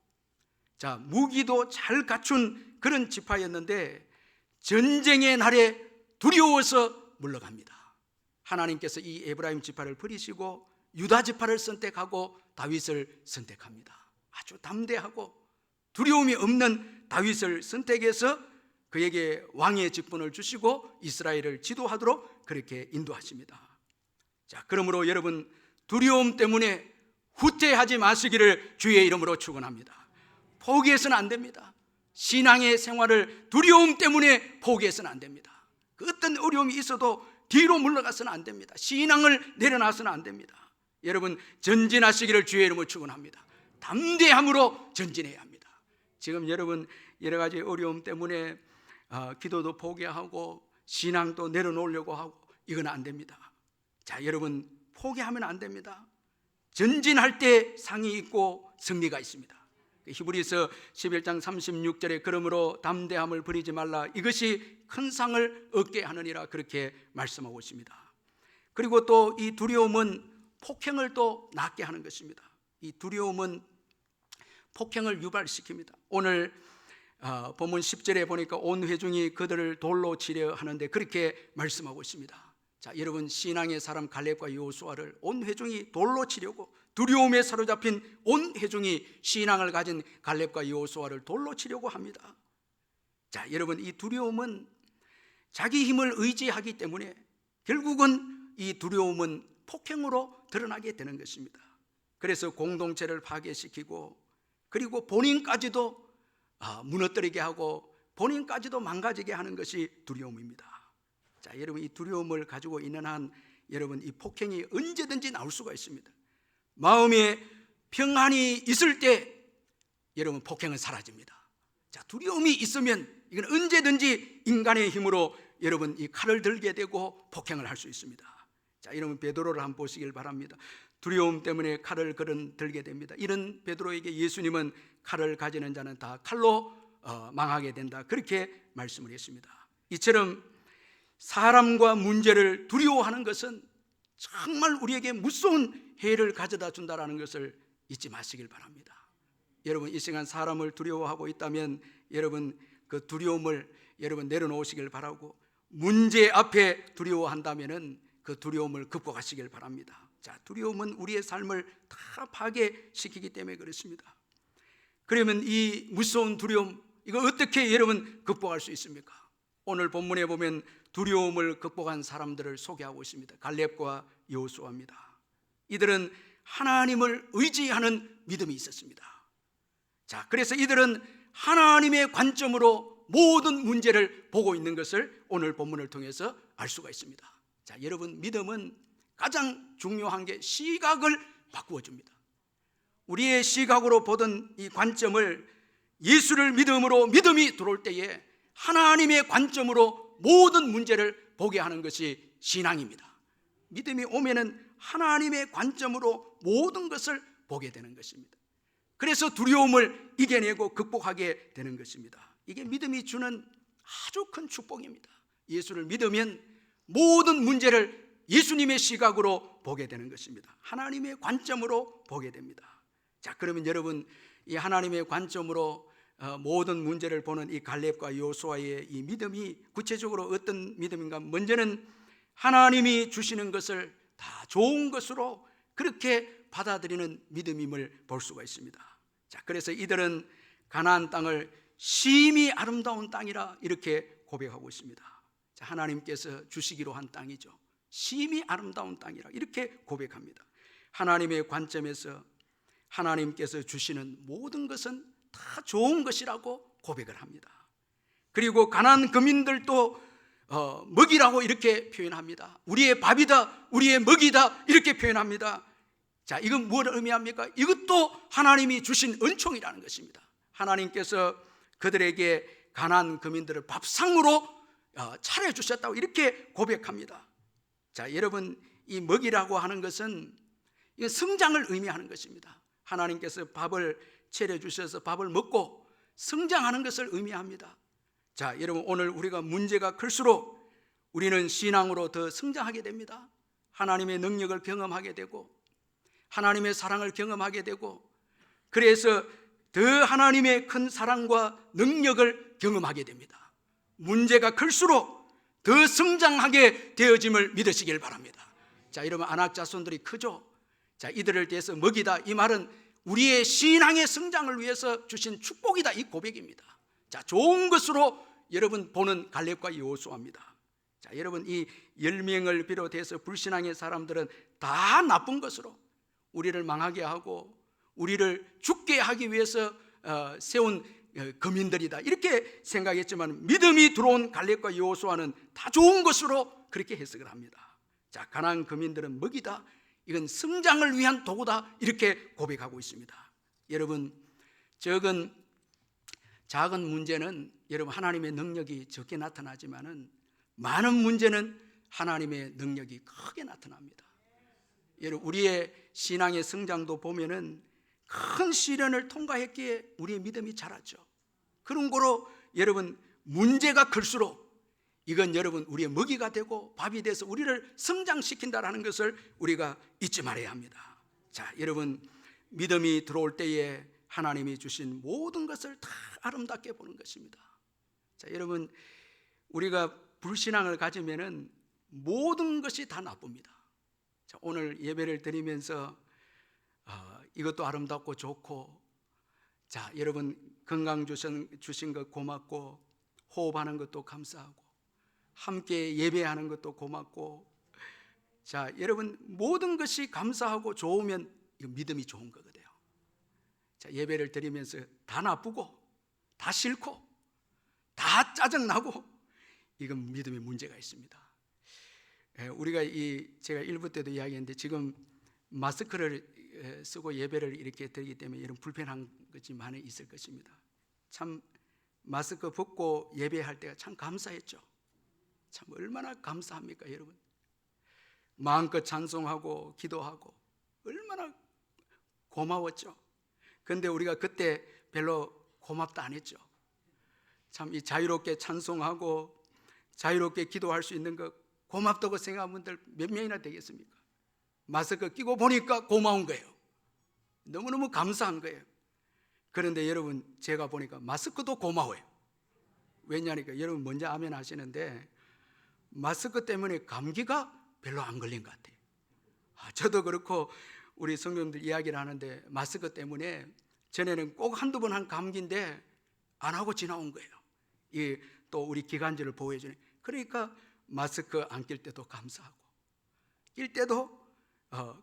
A: 자, 무기도 잘 갖춘 그런 지파였는데 전쟁의 날에 두려워서 물러갑니다. 하나님께서 이 에브라임 지파를 버리시고 유다 지파를 선택하고 다윗을 선택합니다. 아주 담대하고 두려움이 없는 다윗을 선택해서 그에게 왕의 직분을 주시고 이스라엘을 지도하도록 그렇게 인도하십니다. 자, 그러므로 여러분, 두려움 때문에 후퇴하지 마시기를 주의 이름으로 축원합니다. 포기해서는 안 됩니다. 신앙의 생활을 두려움 때문에 포기해서는 안 됩니다. 그 어떤 어려움이 있어도 뒤로 물러가서는 안 됩니다. 신앙을 내려놔서는 안 됩니다. 여러분, 전진하시기를 주의 이름으로 축원합니다. 담대함으로 전진해야 합니다. 지금 여러분, 여러 가지 어려움 때문에 기도도 포기하고 신앙도 내려놓으려고 하고, 이건 안 됩니다. 자, 여러분, 포기하면 안 됩니다. 전진할 때 상이 있고 승리가 있습니다. 히브리서 11장 36절에 그러므로 담대함을 버리지 말라, 이것이 큰 상을 얻게 하느니라, 그렇게 말씀하고 있습니다. 그리고 또 이 두려움은 폭행을 또 낳게 하는 것입니다. 이 두려움은 폭행을 유발시킵니다. 오늘 본문 10절에 보니까 온 회중이 그들을 돌로 치려 하는데 그렇게 말씀하고 있습니다. 자, 여러분, 신앙의 사람 갈렙과 여호수아를 온 회중이 돌로 치려고, 두려움에 사로잡힌 온 회중이 신앙을 가진 갈렙과 여호수아를 돌로 치려고 합니다. 자, 여러분, 이 두려움은 자기 힘을 의지하기 때문에 결국은 이 두려움은 폭행으로 드러나게 되는 것입니다. 그래서 공동체를 파괴시키고, 그리고 본인까지도 무너뜨리게 하고 본인까지도 망가지게 하는 것이 두려움입니다. 자, 여러분, 이 두려움을 가지고 있는 한 여러분, 이 폭행이 언제든지 나올 수가 있습니다. 마음에 평안이 있을 때 여러분, 폭행은 사라집니다. 자, 두려움이 있으면 이건 언제든지 인간의 힘으로 여러분 이 칼을 들게 되고 폭행을 할 수 있습니다. 자, 여러분, 베드로를 한번 보시길 바랍니다. 두려움 때문에 칼을 들게 됩니다. 이런 베드로에게 예수님은 칼을 가지는 자는 다 칼로 망하게 된다, 그렇게 말씀을 했습니다. 이처럼 사람과 문제를 두려워하는 것은 정말 우리에게 무서운 해를 가져다 준다라는 것을 잊지 마시길 바랍니다. 여러분 이 시간 사람을 두려워하고 있다면 여러분 그 두려움을 여러분 내려놓으시길 바라고, 문제 앞에 두려워한다면은 그 두려움을 극복하시길 바랍니다. 자, 두려움은 우리의 삶을 다 파괴시키기 때문에 그렇습니다. 그러면 이 무서운 두려움, 이거 어떻게 여러분 극복할 수 있습니까? 오늘 본문에 보면 두려움을 극복한 사람들을 소개하고 있습니다. 갈렙과 여호수아입니다. 이들은 하나님을 의지하는 믿음이 있었습니다. 자, 그래서 이들은 하나님의 관점으로 모든 문제를 보고 있는 것을 오늘 본문을 통해서 알 수가 있습니다. 자, 여러분, 믿음은 가장 중요한 게 시각을 바꾸어 줍니다. 우리의 시각으로 보던 이 관점을 예수를 믿음으로, 믿음이 들어올 때에 하나님의 관점으로 모든 문제를 보게 하는 것이 신앙입니다. 믿음이 오면은 하나님의 관점으로 모든 것을 보게 되는 것입니다. 그래서 두려움을 이겨내고 극복하게 되는 것입니다. 이게 믿음이 주는 아주 큰 축복입니다. 예수를 믿으면 모든 문제를 예수님의 시각으로 보게 되는 것입니다. 하나님의 관점으로 보게 됩니다. 자, 그러면 여러분, 이 하나님의 관점으로 모든 문제를 보는 이 갈렙과 여호수아의 이 믿음이 구체적으로 어떤 믿음인가? 먼저는 하나님이 주시는 것을 다 좋은 것으로 그렇게 받아들이는 믿음임을 볼 수가 있습니다. 자, 그래서 이들은 가나안 땅을 심히 아름다운 땅이라 이렇게 고백하고 있습니다. 자, 하나님께서 주시기로 한 땅이죠. 심히 아름다운 땅이라 이렇게 고백합니다. 하나님의 관점에서 하나님께서 주시는 모든 것은 다 좋은 것이라고 고백을 합니다. 그리고 가나안 거민들도 먹이라고 이렇게 표현합니다. 우리의 밥이다, 우리의 먹이다 이렇게 표현합니다. 자, 이건 무엇을 의미합니까? 이것도 하나님이 주신 은총이라는 것입니다. 하나님께서 그들에게 가나안 거민들을 밥상으로 차려주셨다고 이렇게 고백합니다. 자, 여러분, 이 먹이라고 하는 것은 이건 성장을 의미하는 것입니다. 하나님께서 밥을 차려주셔서 밥을 먹고 성장하는 것을 의미합니다. 자, 여러분, 오늘 우리가 문제가 클수록 우리는 신앙으로 더 성장하게 됩니다. 하나님의 능력을 경험하게 되고 하나님의 사랑을 경험하게 되고, 그래서 더 하나님의 큰 사랑과 능력을 경험하게 됩니다. 문제가 클수록 더 성장하게 되어짐을 믿으시길 바랍니다. 자, 여러분, 안악 자손들이 크죠? 자, 이들을 대해서 먹이다, 이 말은 우리의 신앙의 성장을 위해서 주신 축복이다, 이 고백입니다. 자, 좋은 것으로 여러분 보는 갈렙과 여호수아입니다. 자, 여러분, 이 10명을 비롯해서 불신앙의 사람들은 다 나쁜 것으로 우리를 망하게 하고 우리를 죽게 하기 위해서 세운 거민들이다 이렇게 생각했지만, 믿음이 들어온 갈렙과 여호수아는 다 좋은 것으로 그렇게 해석을 합니다. 자, 가나안 거민들은 먹이다, 이건 성장을 위한 도구다 이렇게 고백하고 있습니다. 여러분, 작은 문제는 여러분 하나님의 능력이 적게 나타나지만은 많은 문제는 하나님의 능력이 크게 나타납니다. 여러분, 우리의 신앙의 성장도 보면은 큰 시련을 통과했기에 우리의 믿음이 자랐죠. 그런 거로 여러분, 문제가 클수록 이건 여러분 우리의 먹이가 되고 밥이 돼서 우리를 성장시킨다라는 것을 우리가 잊지 말아야 합니다. 자, 여러분, 믿음이 들어올 때에 하나님이 주신 모든 것을 다 아름답게 보는 것입니다. 자, 여러분, 우리가 불신앙을 가지면은 모든 것이 다 나쁩니다. 자, 오늘 예배를 드리면서 이것도 아름답고 좋고, 자, 여러분, 건강 주신 것 고맙고, 호흡하는 것도 감사하고, 함께 예배하는 것도 고맙고, 자, 여러분, 모든 것이 감사하고 좋으면 이거 믿음이 좋은 거거든요. 자, 예배를 드리면서 다 나쁘고 다 싫고 다 짜증나고, 이건 믿음에 문제가 있습니다. 우리가 제가 1부 때도 이야기했는데 지금 마스크를 쓰고 예배를 이렇게 드리기 때문에 이런 불편한 것이 많이 있을 것입니다. 참 마스크 벗고 예배할 때가 참 감사했죠. 참 얼마나 감사합니까, 여러분? 마음껏 찬송하고 기도하고 얼마나 고마웠죠. 그런데 우리가 그때 별로 고맙다 안 했죠. 참 이 자유롭게 찬송하고 자유롭게 기도할 수 있는 것 고맙다고 생각하는 분들 몇 명이나 되겠습니까? 마스크 끼고 보니까 고마운 거예요. 너무너무 감사한 거예요. 그런데 여러분, 제가 보니까 마스크도 고마워요. 왜냐니까 여러분 먼저 아멘 하시는데, 마스크 때문에 감기가 별로 안 걸린 것 같아요. 저도 그렇고 우리 성도님들 이야기를 하는데, 마스크 때문에 전에는 꼭 한두 번 한 감기인데 안 하고 지나온 거예요. 또 우리 기관지를 보호해 주는. 그러니까 마스크 안 낄 때도 감사하고, 낄 때도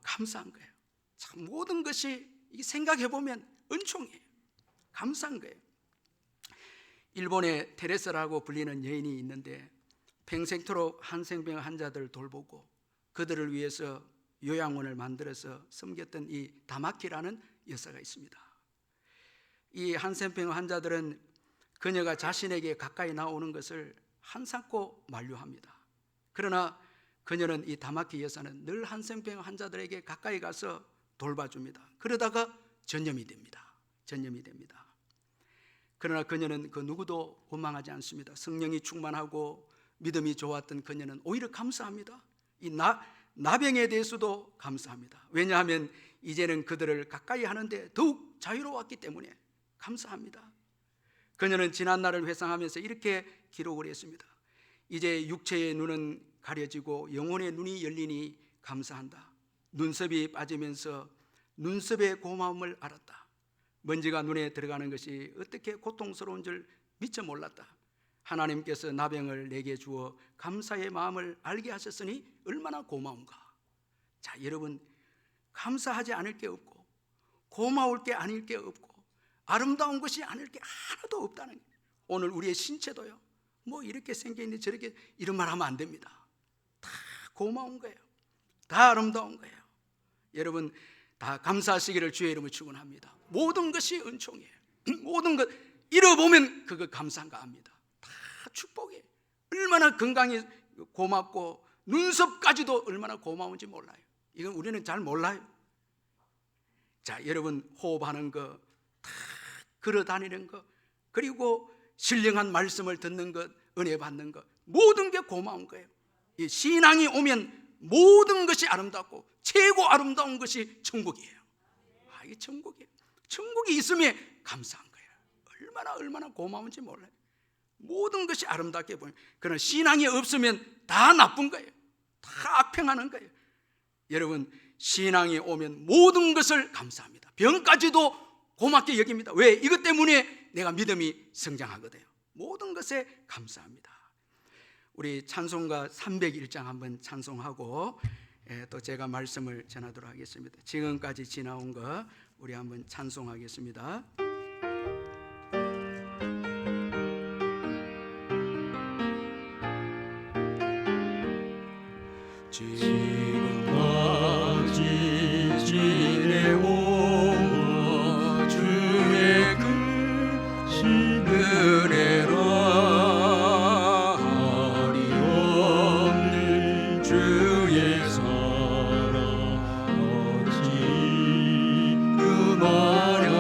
A: 감사한 거예요. 참 모든 것이 생각해 보면 은총이에요. 감사한 거예요. 일본에 테레사라고 불리는 여인이 있는데, 평생토록 한센병 환자들을 돌보고 그들을 위해서 요양원을 만들어서 섬겼던 이 다마키라는 여사가 있습니다. 이 한센병 환자들은 그녀가 자신에게 가까이 나오는 것을 한삼코 만류합니다. 그러나 그녀는, 이 다마키 여사는 늘 한센병 환자들에게 가까이 가서 돌봐줍니다. 그러다가 전염이 됩니다. 그러나 그녀는 그 누구도 원망하지 않습니다. 성령이 충만하고 믿음이 좋았던 그녀는 오히려 감사합니다. 이 나병에 대해서도 감사합니다. 왜냐하면 이제는 그들을 가까이 하는데 더욱 자유로웠기 때문에 감사합니다. 그녀는 지난 날을 회상하면서 이렇게 기록을 했습니다. 이제 육체의 눈은 가려지고 영혼의 눈이 열리니 감사한다. 눈썹이 빠지면서 눈썹의 고마움을 알았다. 먼지가 눈에 들어가는 것이 어떻게 고통스러운 줄 미처 몰랐다. 하나님께서 나병을 내게 주어 감사의 마음을 알게 하셨으니 얼마나 고마운가. 자, 여러분, 감사하지 않을 게 없고 고마울 게 아닐 게 없고 아름다운 것이 아닐 게 하나도 없다는 거예요. 오늘 우리의 신체도요, 뭐 이렇게 생겨있는데 저렇게 이런 말 하면 안 됩니다. 다 고마운 거예요. 다 아름다운 거예요. 여러분, 다 감사하시기를 주의 이름으로 축원합니다. 모든 것이 은총이에요. 모든 것 잃어보면 그거 감사한가 합니다. 다 축복이에요. 얼마나 건강이 고맙고 눈썹까지도 얼마나 고마운지 몰라요. 이건 우리는 잘 몰라요. 자, 여러분, 호흡하는 거, 다 걸어다니는 거, 그리고 신령한 말씀을 듣는 것, 은혜 받는 것, 모든 게 고마운 거예요. 이 신앙이 오면 모든 것이 아름답고 최고 아름다운 것이 천국이에요. 이게 천국이에요. 천국이 있으면 감사한 거예요. 얼마나 고마운지 몰라요. 모든 것이 아름답게 보여요. 그러나 신앙이 없으면 다 나쁜 거예요. 다 악평하는 거예요. 여러분, 신앙이 오면 모든 것을 감사합니다. 병까지도 고맙게 여깁니다. 왜? 이것 때문에 내가 믿음이 성장하거든요. 모든 것에 감사합니다. 우리 찬송가 301장 한번 찬송하고 또 제가 말씀을 전하도록 하겠습니다. 지금까지 지나온 거 우리 한번 찬송하겠습니다.
B: 지금까지 지내온 주의 크신 은혜라 어리없는 주의 사랑 어찌 그만하라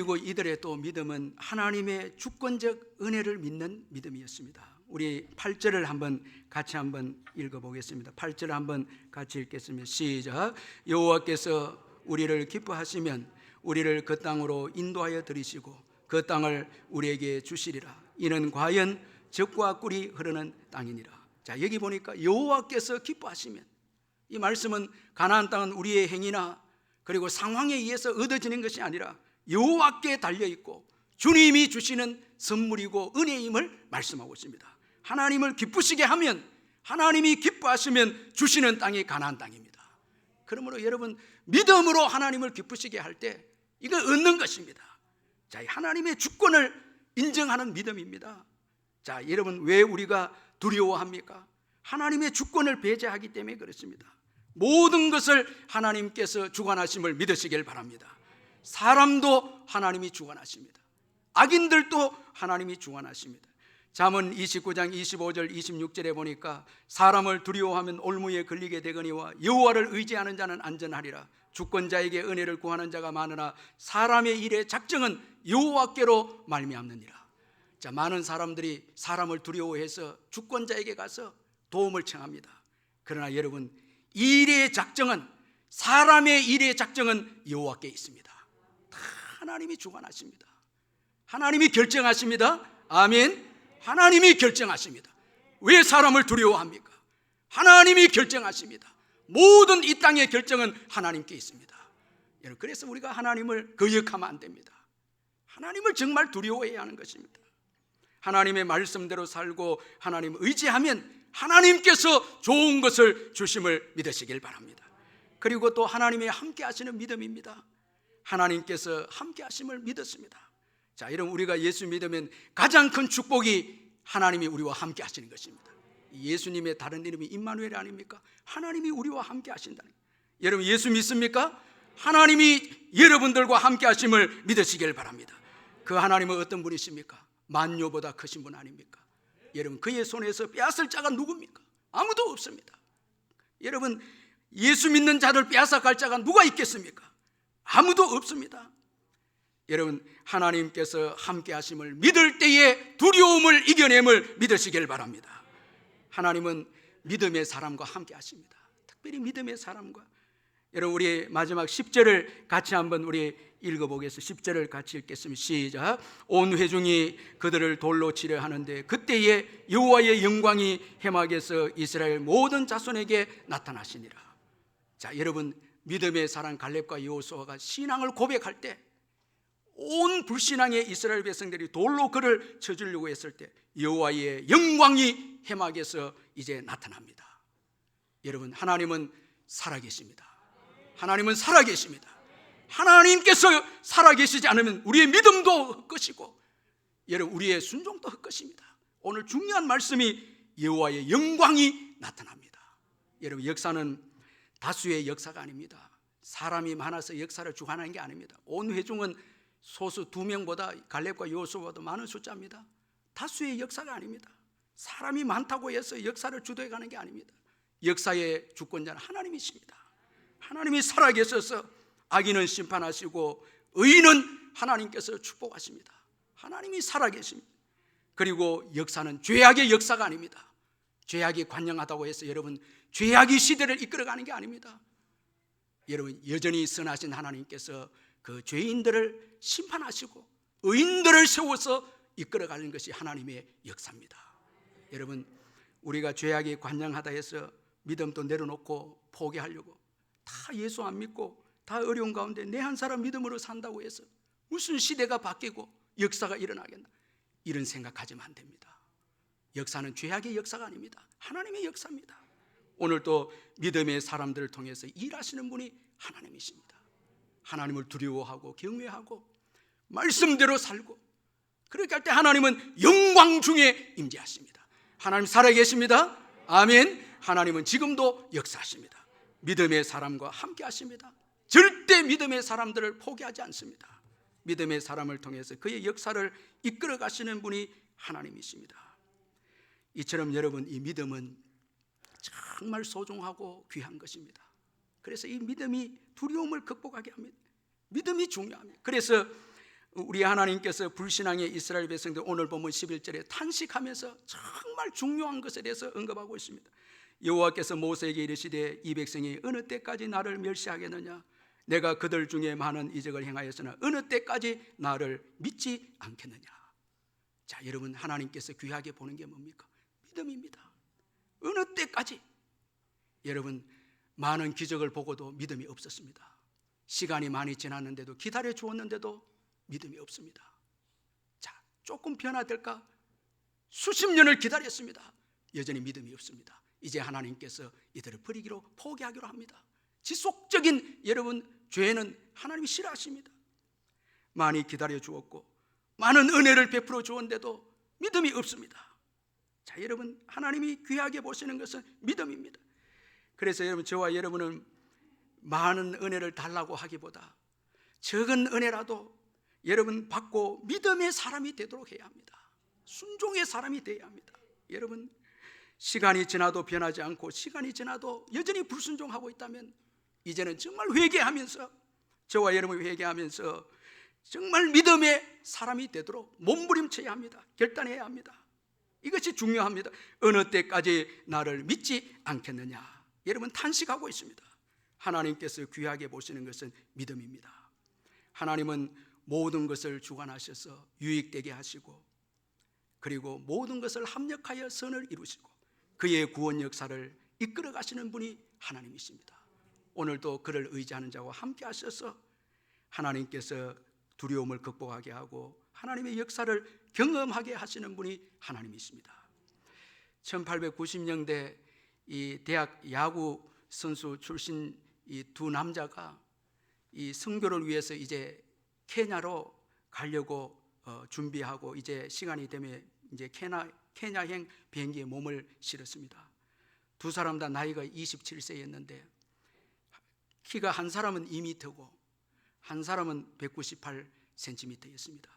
A: 그리고 이들의 또 믿음은 하나님의 주권적 은혜를 믿는 믿음이었습니다. 우리 8절을 같이 한번 읽어보겠습니다. 8절을 한번 같이 읽겠습니다. 시작. 여호와께서 우리를 기뻐하시면 우리를 그 땅으로 인도하여 들이시고 그 땅을 우리에게 주시리라. 이는 과연 젖과 꿀이 흐르는 땅이니라. 자, 여기 보니까 여호와께서 기뻐하시면, 이 말씀은 가나안 땅은 우리의 행위나 그리고 상황에 의해서 얻어지는 것이 아니라 여호와께 달려있고 주님이 주시는 선물이고 은혜임을 말씀하고 있습니다. 하나님을 기쁘시게 하면, 하나님이 기뻐하시면 주시는 땅이 가나안 땅입니다. 그러므로 여러분, 믿음으로 하나님을 기쁘시게 할 때 이거 얻는 것입니다. 자, 하나님의 주권을 인정하는 믿음입니다. 자, 여러분, 왜 우리가 두려워합니까? 하나님의 주권을 배제하기 때문에 그렇습니다. 모든 것을 하나님께서 주관하심을 믿으시길 바랍니다. 사람도 하나님이 주관하십니다. 악인들도 하나님이 주관하십니다. 잠언 29장 25절 26절에 보니까 사람을 두려워하면 올무에 걸리게 되거니와 여호와를 의지하는 자는 안전하리라. 주권자에게 은혜를 구하는 자가 많으나 사람의 일의 작정은 여호와께로 말미암느니라. 자, 많은 사람들이 사람을 두려워해서 주권자에게 가서 도움을 청합니다. 그러나 여러분, 일의 작정은, 사람의 일의 작정은 여호와께 있습니다. 다 하나님이 주관하십니다. 하나님이 결정하십니다. 아멘. 하나님이 결정하십니다. 왜 사람을 두려워합니까? 하나님이 결정하십니다. 모든 이 땅의 결정은 하나님께 있습니다. 여러분, 그래서 우리가 하나님을 거역하면 안 됩니다. 하나님을 정말 두려워해야 하는 것입니다. 하나님의 말씀대로 살고 하나님을 의지하면 하나님께서 좋은 것을 주심을 믿으시길 바랍니다. 그리고 또 하나님의 함께 하시는 믿음입니다. 하나님께서 함께 하심을 믿었습니다. 자, 여러분, 우리가 예수 믿으면 가장 큰 축복이 하나님이 우리와 함께 하시는 것입니다. 예수님의 다른 이름이 임마누엘 아닙니까? 하나님이 우리와 함께 하신다는. 여러분, 예수 믿습니까? 하나님이 여러분들과 함께 하심을 믿으시길 바랍니다. 그 하나님은 어떤 분이십니까? 만유보다 크신 분 아닙니까? 여러분, 그의 손에서 빼앗을 자가 누굽니까? 아무도 없습니다. 여러분, 예수 믿는 자를 빼앗아갈 자가 누가 있겠습니까? 아무도 없습니다. 여러분, 하나님께서 함께 하심을 믿을 때에 두려움을 이겨냄을 믿으시길 바랍니다. 하나님은 믿음의 사람과 함께 하십니다. 특별히 믿음의 사람과. 여러분, 우리 마지막 10절을 같이 한번 우리 읽어보겠습니다. 10절을 같이 읽겠습니다. 시작. 온 회중이 그들을 돌로 치려 하는데 그때에 여호와의 영광이 해막에서 이스라엘 모든 자손에게 나타나시니라. 자, 여러분, 믿음의 사람 갈렙과 여호수아가 신앙을 고백할 때 온 불신앙의 이스라엘 백성들이 돌로 그를 쳐주려고 했을 때 여호와의 영광이 해막에서 이제 나타납니다. 여러분, 하나님은 살아계십니다. 하나님은 살아계십니다. 하나님께서 살아계시지 않으면 우리의 믿음도 헛것이고 여러분, 우리의 순종도 헛것입니다. 오늘 중요한 말씀이 여호와의 영광이 나타납니다. 여러분, 역사는 다수의 역사가 아닙니다. 사람이 많아서 역사를 주관하는 게 아닙니다. 온 회중은 소수 2명보다 갈렙과 여호수아보다 많은 숫자입니다. 다수의 역사가 아닙니다. 사람이 많다고 해서 역사를 주도해가는 게 아닙니다. 역사의 주권자는 하나님이십니다. 하나님이 살아계셔서 악인은 심판하시고 의인은 하나님께서 축복하십니다. 하나님이 살아계십니다. 그리고 역사는 죄악의 역사가 아닙니다. 죄악이 관영하다고 해서 여러분, 죄악이 시대를 이끌어가는 게 아닙니다. 여러분, 여전히 선하신 하나님께서 그 죄인들을 심판하시고 의인들을 세워서 이끌어가는 것이 하나님의 역사입니다. 여러분, 우리가 죄악이 관영하다 해서 믿음도 내려놓고 포기하려고 다 예수 안 믿고 다 어려운 가운데 내 한 사람 믿음으로 산다고 해서 무슨 시대가 바뀌고 역사가 일어나겠나, 이런 생각하지면 안 됩니다. 역사는 죄악의 역사가 아닙니다. 하나님의 역사입니다. 오늘 또 믿음의 사람들을 통해서 일하시는 분이 하나님이십니다. 하나님을 두려워하고 경외하고 말씀대로 살고 그렇게 할 때 하나님은 영광 중에 임재하십니다. 하나님 살아계십니다. 아멘. 하나님은 지금도 역사하십니다. 믿음의 사람과 함께 하십니다. 절대 믿음의 사람들을 포기하지 않습니다. 믿음의 사람을 통해서 그의 역사를 이끌어 가시는 분이 하나님이십니다. 이처럼 여러분, 이 믿음은 정말 소중하고 귀한 것입니다. 그래서 이 믿음이 두려움을 극복하게 합니다. 믿음이 중요합니다. 그래서 우리 하나님께서 불신앙의 이스라엘 백성들 오늘 보면 11절에 탄식하면서 정말 중요한 것에 대해서 언급하고 있습니다. 여호와께서 모세에게 이르시되 이 백성이 어느 때까지 나를 멸시하겠느냐? 내가 그들 중에 많은 이적을 행하였으나 어느 때까지 나를 믿지 않겠느냐? 자, 여러분, 하나님께서 귀하게 보는 게 뭡니까? 믿음입니다. 어느 때까지? 여러분, 많은 기적을 보고도 믿음이 없었습니다. 시간이 많이 지났는데도, 기다려 주었는데도 믿음이 없습니다. 자, 조금 변화될까? 수십 년을 기다렸습니다. 여전히 믿음이 없습니다. 이제 하나님께서 이들을 버리기로, 포기하기로 합니다. 지속적인 여러분 죄는 하나님이 싫어하십니다. 많이 기다려 주었고 많은 은혜를 베풀어 주었는데도 믿음이 없습니다. 자, 여러분, 하나님이 귀하게 보시는 것은 믿음입니다. 그래서 여러분, 저와 여러분은 많은 은혜를 달라고 하기보다 적은 은혜라도 여러분 받고 믿음의 사람이 되도록 해야 합니다. 순종의 사람이 되어야 합니다. 여러분, 시간이 지나도 변하지 않고 시간이 지나도 여전히 불순종하고 있다면 이제는 정말 회개하면서, 저와 여러분이 회개하면서 정말 믿음의 사람이 되도록 몸부림쳐야 합니다. 결단해야 합니다. 이것이 중요합니다. 어느 때까지 나를 믿지 않겠느냐? 여러분, 탄식하고 있습니다. 하나님께서 귀하게 보시는 것은 믿음입니다. 하나님은 모든 것을 주관하셔서 유익되게 하시고, 그리고 모든 것을 합력하여 선을 이루시고 그의 구원 역사를 이끌어 가시는 분이 하나님이십니다. 오늘도 그를 의지하는 자와 함께 하셔서 하나님께서 두려움을 극복하게 하고 하나님의 역사를 경험하게 하시는 분이 하나님이십니다. 1890년대 이 대학 야구 선수 출신 이 두 남자가 이 선교를 위해서 이제 케냐로 가려고 준비하고 이제 시간이 되면 이제 케냐행 비행기에 몸을 실었습니다. 두 사람 다 나이가 27세였는데 키가 한 사람은 2m고 한 사람은 198cm였습니다.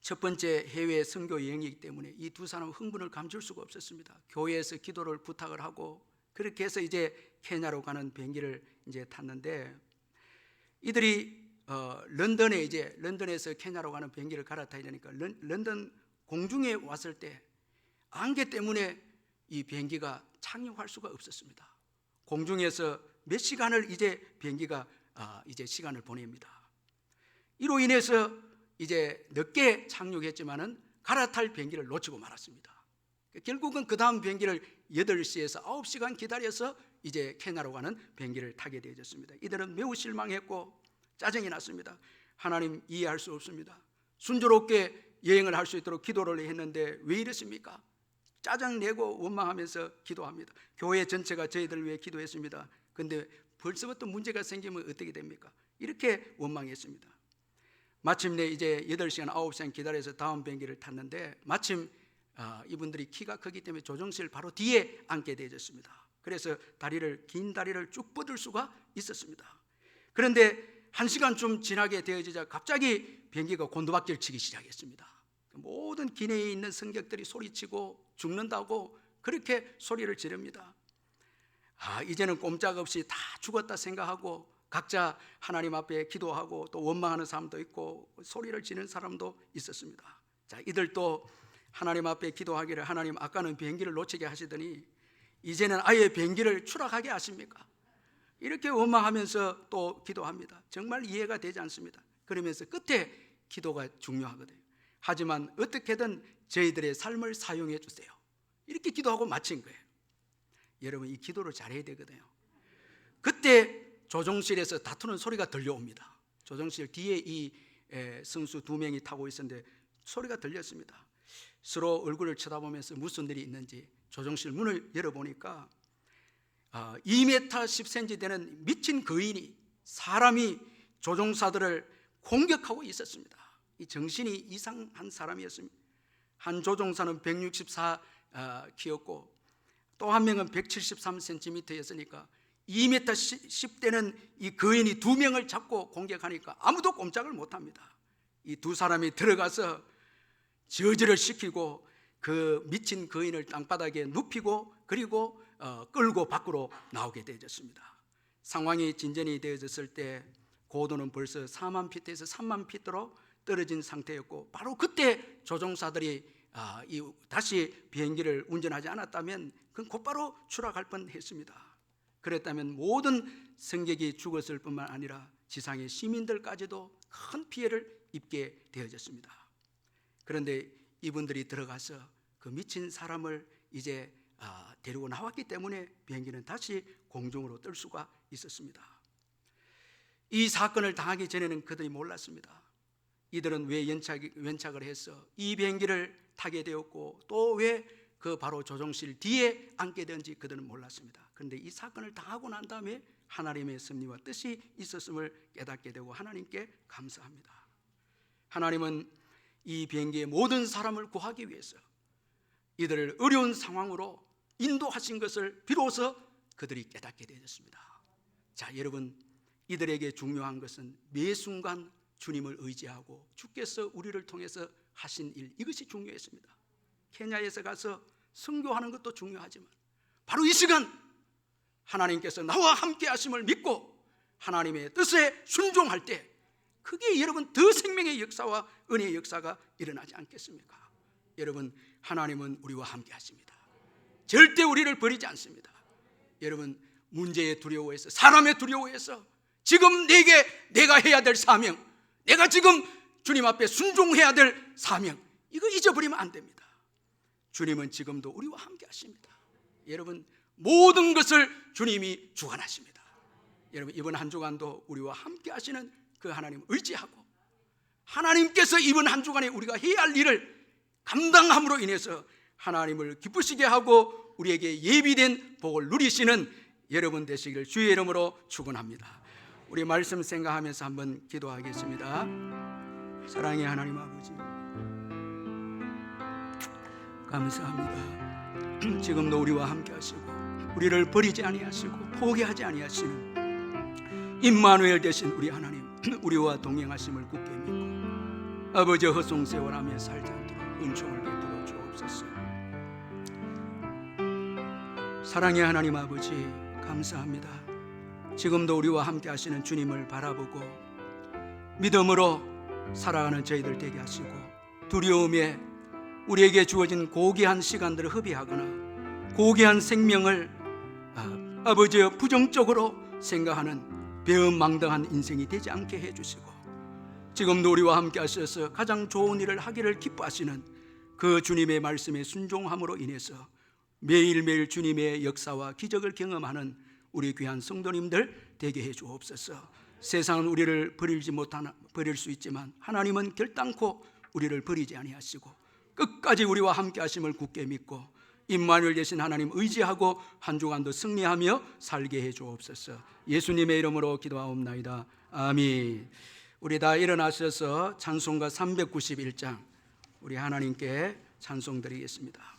A: 첫 번째 해외 선교 여행이기 때문에 이 두 사람은 흥분을 감출 수가 없었습니다. 교회에서 기도를 부탁을 하고 그렇게 해서 이제 케냐로 가는 비행기를 이제 탔는데, 이들이 런던에서 케냐로 가는 비행기를 갈아타야 되니까 런던 공중에 왔을 때 안개 때문에 이 비행기가 착륙할 수가 없었습니다. 공중에서 몇 시간을 이제 비행기가 이제 시간을 보냅니다. 이로 인해서 이제 늦게 착륙했지만은 갈아탈 비행기를 놓치고 말았습니다. 결국은 그 다음 비행기를 8시에서 9시간 기다려서 이제 케냐로 가는 비행기를 타게 되어졌습니다. 이들은 매우 실망했고 짜증이 났습니다. 하나님, 이해할 수 없습니다. 순조롭게 여행을 할 수 있도록 기도를 했는데 왜 이랬습니까? 짜증내고 원망하면서 기도합니다. 교회 전체가 저희들 위해 기도했습니다. 그런데 벌써부터 문제가 생기면 어떻게 됩니까? 이렇게 원망했습니다. 마침내 이제 8시간 9시간 기다려서 다음 비행기를 탔는데 마침 이분들이 키가 크기 때문에 조종실 바로 뒤에 앉게 되어졌습니다. 그래서 긴 다리를 쭉 뻗을 수가 있었습니다. 그런데 1시간쯤 지나게 되어지자 갑자기 비행기가 곤두박질 치기 시작했습니다. 모든 기내에 있는 승객들이 소리치고 죽는다고 그렇게 소리를 지릅니다. 이제는 꼼짝없이 다 죽었다 생각하고 각자 하나님 앞에 기도하고 또 원망하는 사람도 있고 소리를 지르는 사람도 있었습니다. 자, 이들도 하나님 앞에 기도하기를, 하나님, 아까는 비행기를 놓치게 하시더니 이제는 아예 비행기를 추락하게 하십니까? 이렇게 원망하면서 또 기도합니다. 정말 이해가 되지 않습니다. 그러면서 끝에 기도가 중요하거든요. 하지만 어떻게든 저희들의 삶을 사용해 주세요. 이렇게 기도하고 마친 거예요. 여러분, 이 기도를 잘해야 되거든요. 그때 조종실에서 다투는 소리가 들려옵니다. 조종실 뒤에 이 선수 2명이 타고 있었는데 소리가 들렸습니다. 서로 얼굴을 쳐다보면서 무슨 일이 있는지 조종실 문을 열어보니까 2m 10cm 되는 미친 거인이, 사람이 조종사들을 공격하고 있었습니다. 이 정신이 이상한 사람이었습니다. 한 조종사는 164kg였고 또 한 명은 173cm였으니까 2m 10대는 이 거인이 2명을 잡고 공격하니까 아무도 꼼짝을 못합니다. 이 두 사람이 들어가서 저지를 시키고 그 미친 거인을 땅바닥에 눕히고 그리고 끌고 밖으로 나오게 되어졌습니다. 상황이 진전이 되어졌을 때 고도는 벌써 4만 피트에서 3만 피트로 떨어진 상태였고, 바로 그때 조종사들이 다시 비행기를 운전하지 않았다면 그건 곧바로 추락할 뻔했습니다. 그랬다면 모든 승객이 죽었을 뿐만 아니라 지상의 시민들까지도 큰 피해를 입게 되어졌습니다. 그런데 이분들이 들어가서 그 미친 사람을 이제 데리고 나왔기 때문에 비행기는 다시 공중으로 뜰 수가 있었습니다. 이 사건을 당하기 전에는 그들이 몰랐습니다. 이들은 왜 연착을 해서 이 비행기를 타게 되었고 또 왜 그 바로 조종실 뒤에 앉게 된지 그들은 몰랐습니다. 그런데 이 사건을 당하고 난 다음에 하나님의 섭리와 뜻이 있었음을 깨닫게 되고 하나님께 감사합니다. 하나님은 이 비행기의 모든 사람을 구하기 위해서 이들을 어려운 상황으로 인도하신 것을 비로소 그들이 깨닫게 되었습니다. 자, 여러분, 이들에게 중요한 것은 매 순간 주님을 의지하고 주께서 우리를 통해서 하신 일, 이것이 중요했습니다. 케냐에서 가서 선교하는 것도 중요하지만 바로 이 시간 하나님께서 나와 함께 하심을 믿고 하나님의 뜻에 순종할 때 그게 여러분 더 생명의 역사와 은혜의 역사가 일어나지 않겠습니까? 여러분, 하나님은 우리와 함께 하십니다. 절대 우리를 버리지 않습니다. 여러분, 문제에 두려워해서, 사람에 두려워해서 지금 내가 해야 될 사명, 내가 지금 주님 앞에 순종해야 될 사명, 이거 잊어버리면 안 됩니다. 주님은 지금도 우리와 함께 하십니다. 여러분, 모든 것을 주님이 주관하십니다. 여러분, 이번 한 주간도 우리와 함께 하시는 그 하나님 의지하고 하나님께서 이번 한 주간에 우리가 해야 할 일을 감당함으로 인해서 하나님을 기쁘시게 하고 우리에게 예비된 복을 누리시는 여러분 되시기를 주의 이름으로 축원합니다. 우리 말씀 생각하면서 한번 기도하겠습니다. 사랑의 하나님 아버지, 감사합니다. 지금도 우리와 함께 하시고 우리를 버리지 아니하시고 포기하지 아니하시는 임마누엘 되신 우리 하나님, 우리와 동행하심을 굳게 믿고 아버지 헛송세월하며 살지 않도록 은총을 베풀어 주옵소서. 사랑의 하나님 아버지, 감사합니다. 지금도 우리와 함께 하시는 주님을 바라보고 믿음으로 살아가는 저희들 되게 하시고 두려움에 우리에게 주어진 고귀한 시간들을 허비하거나 고귀한 생명을 아버지여 부정적으로 생각하는 배은망덕한 인생이 되지 않게 해주시고 지금도 우리와 함께 하셔서 가장 좋은 일을 하기를 기뻐하시는 그 주님의 말씀에 순종함으로 인해서 매일매일 주님의 역사와 기적을 경험하는 우리 귀한 성도님들 되게 해 주옵소서. 세상은 우리를 버릴 수 있지만 하나님은 결단코 우리를 버리지 아니하시고 끝까지 우리와 함께 하심을 굳게 믿고 임마누엘 되신 하나님 의지하고 한 주간도 승리하며 살게 해 주옵소서. 예수님의 이름으로 기도하옵나이다. 아멘. 우리 다 일어나셔서 찬송가 391장 우리 하나님께 찬송 드리겠습니다.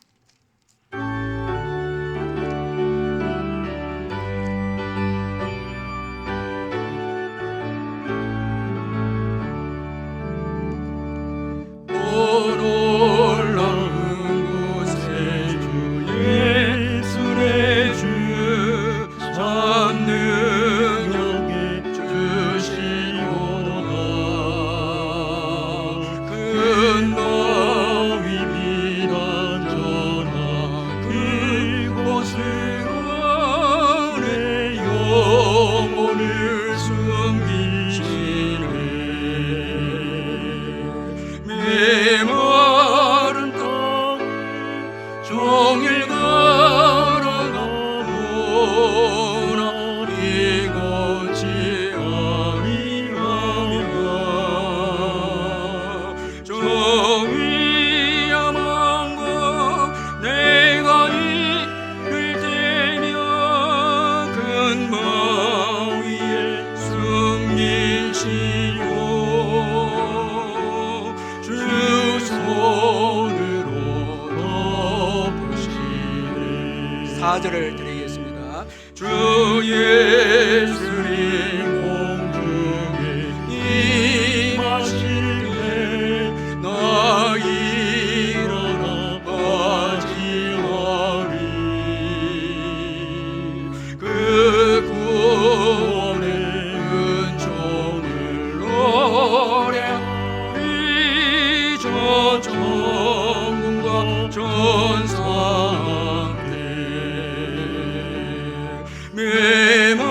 A: 사절을 드리겠습니다. 주 예수님 공중에 임하실 때 나 일어나 맞이하리. 그 구원의 은총
B: 메마른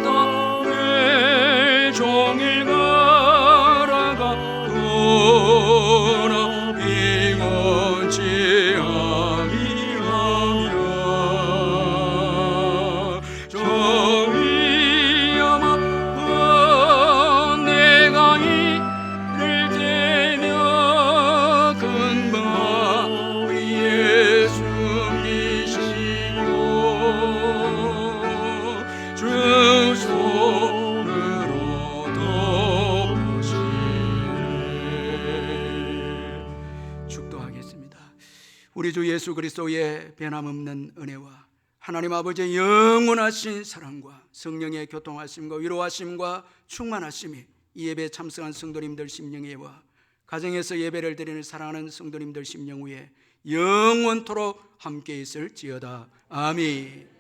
B: 땅에 종일 걸어가 떠나 빙원치 아니하며 저위험한 내가 이를 대며 근바 위에 숨기시고 주 손으로 덮으시네.
A: 축도하겠습니다. 우리 주 예수 그리스도의 변함없는 은혜와 하나님 아버지의 영원하신 사랑과 성령의 교통하심과 위로하심과 충만하심이 이 예배에 참석한 성도님들 심령에와 가정에서 예배를 드리는 사랑하는 성도님들 심령 위에 영원토록 함께 있을지어다. 아멘.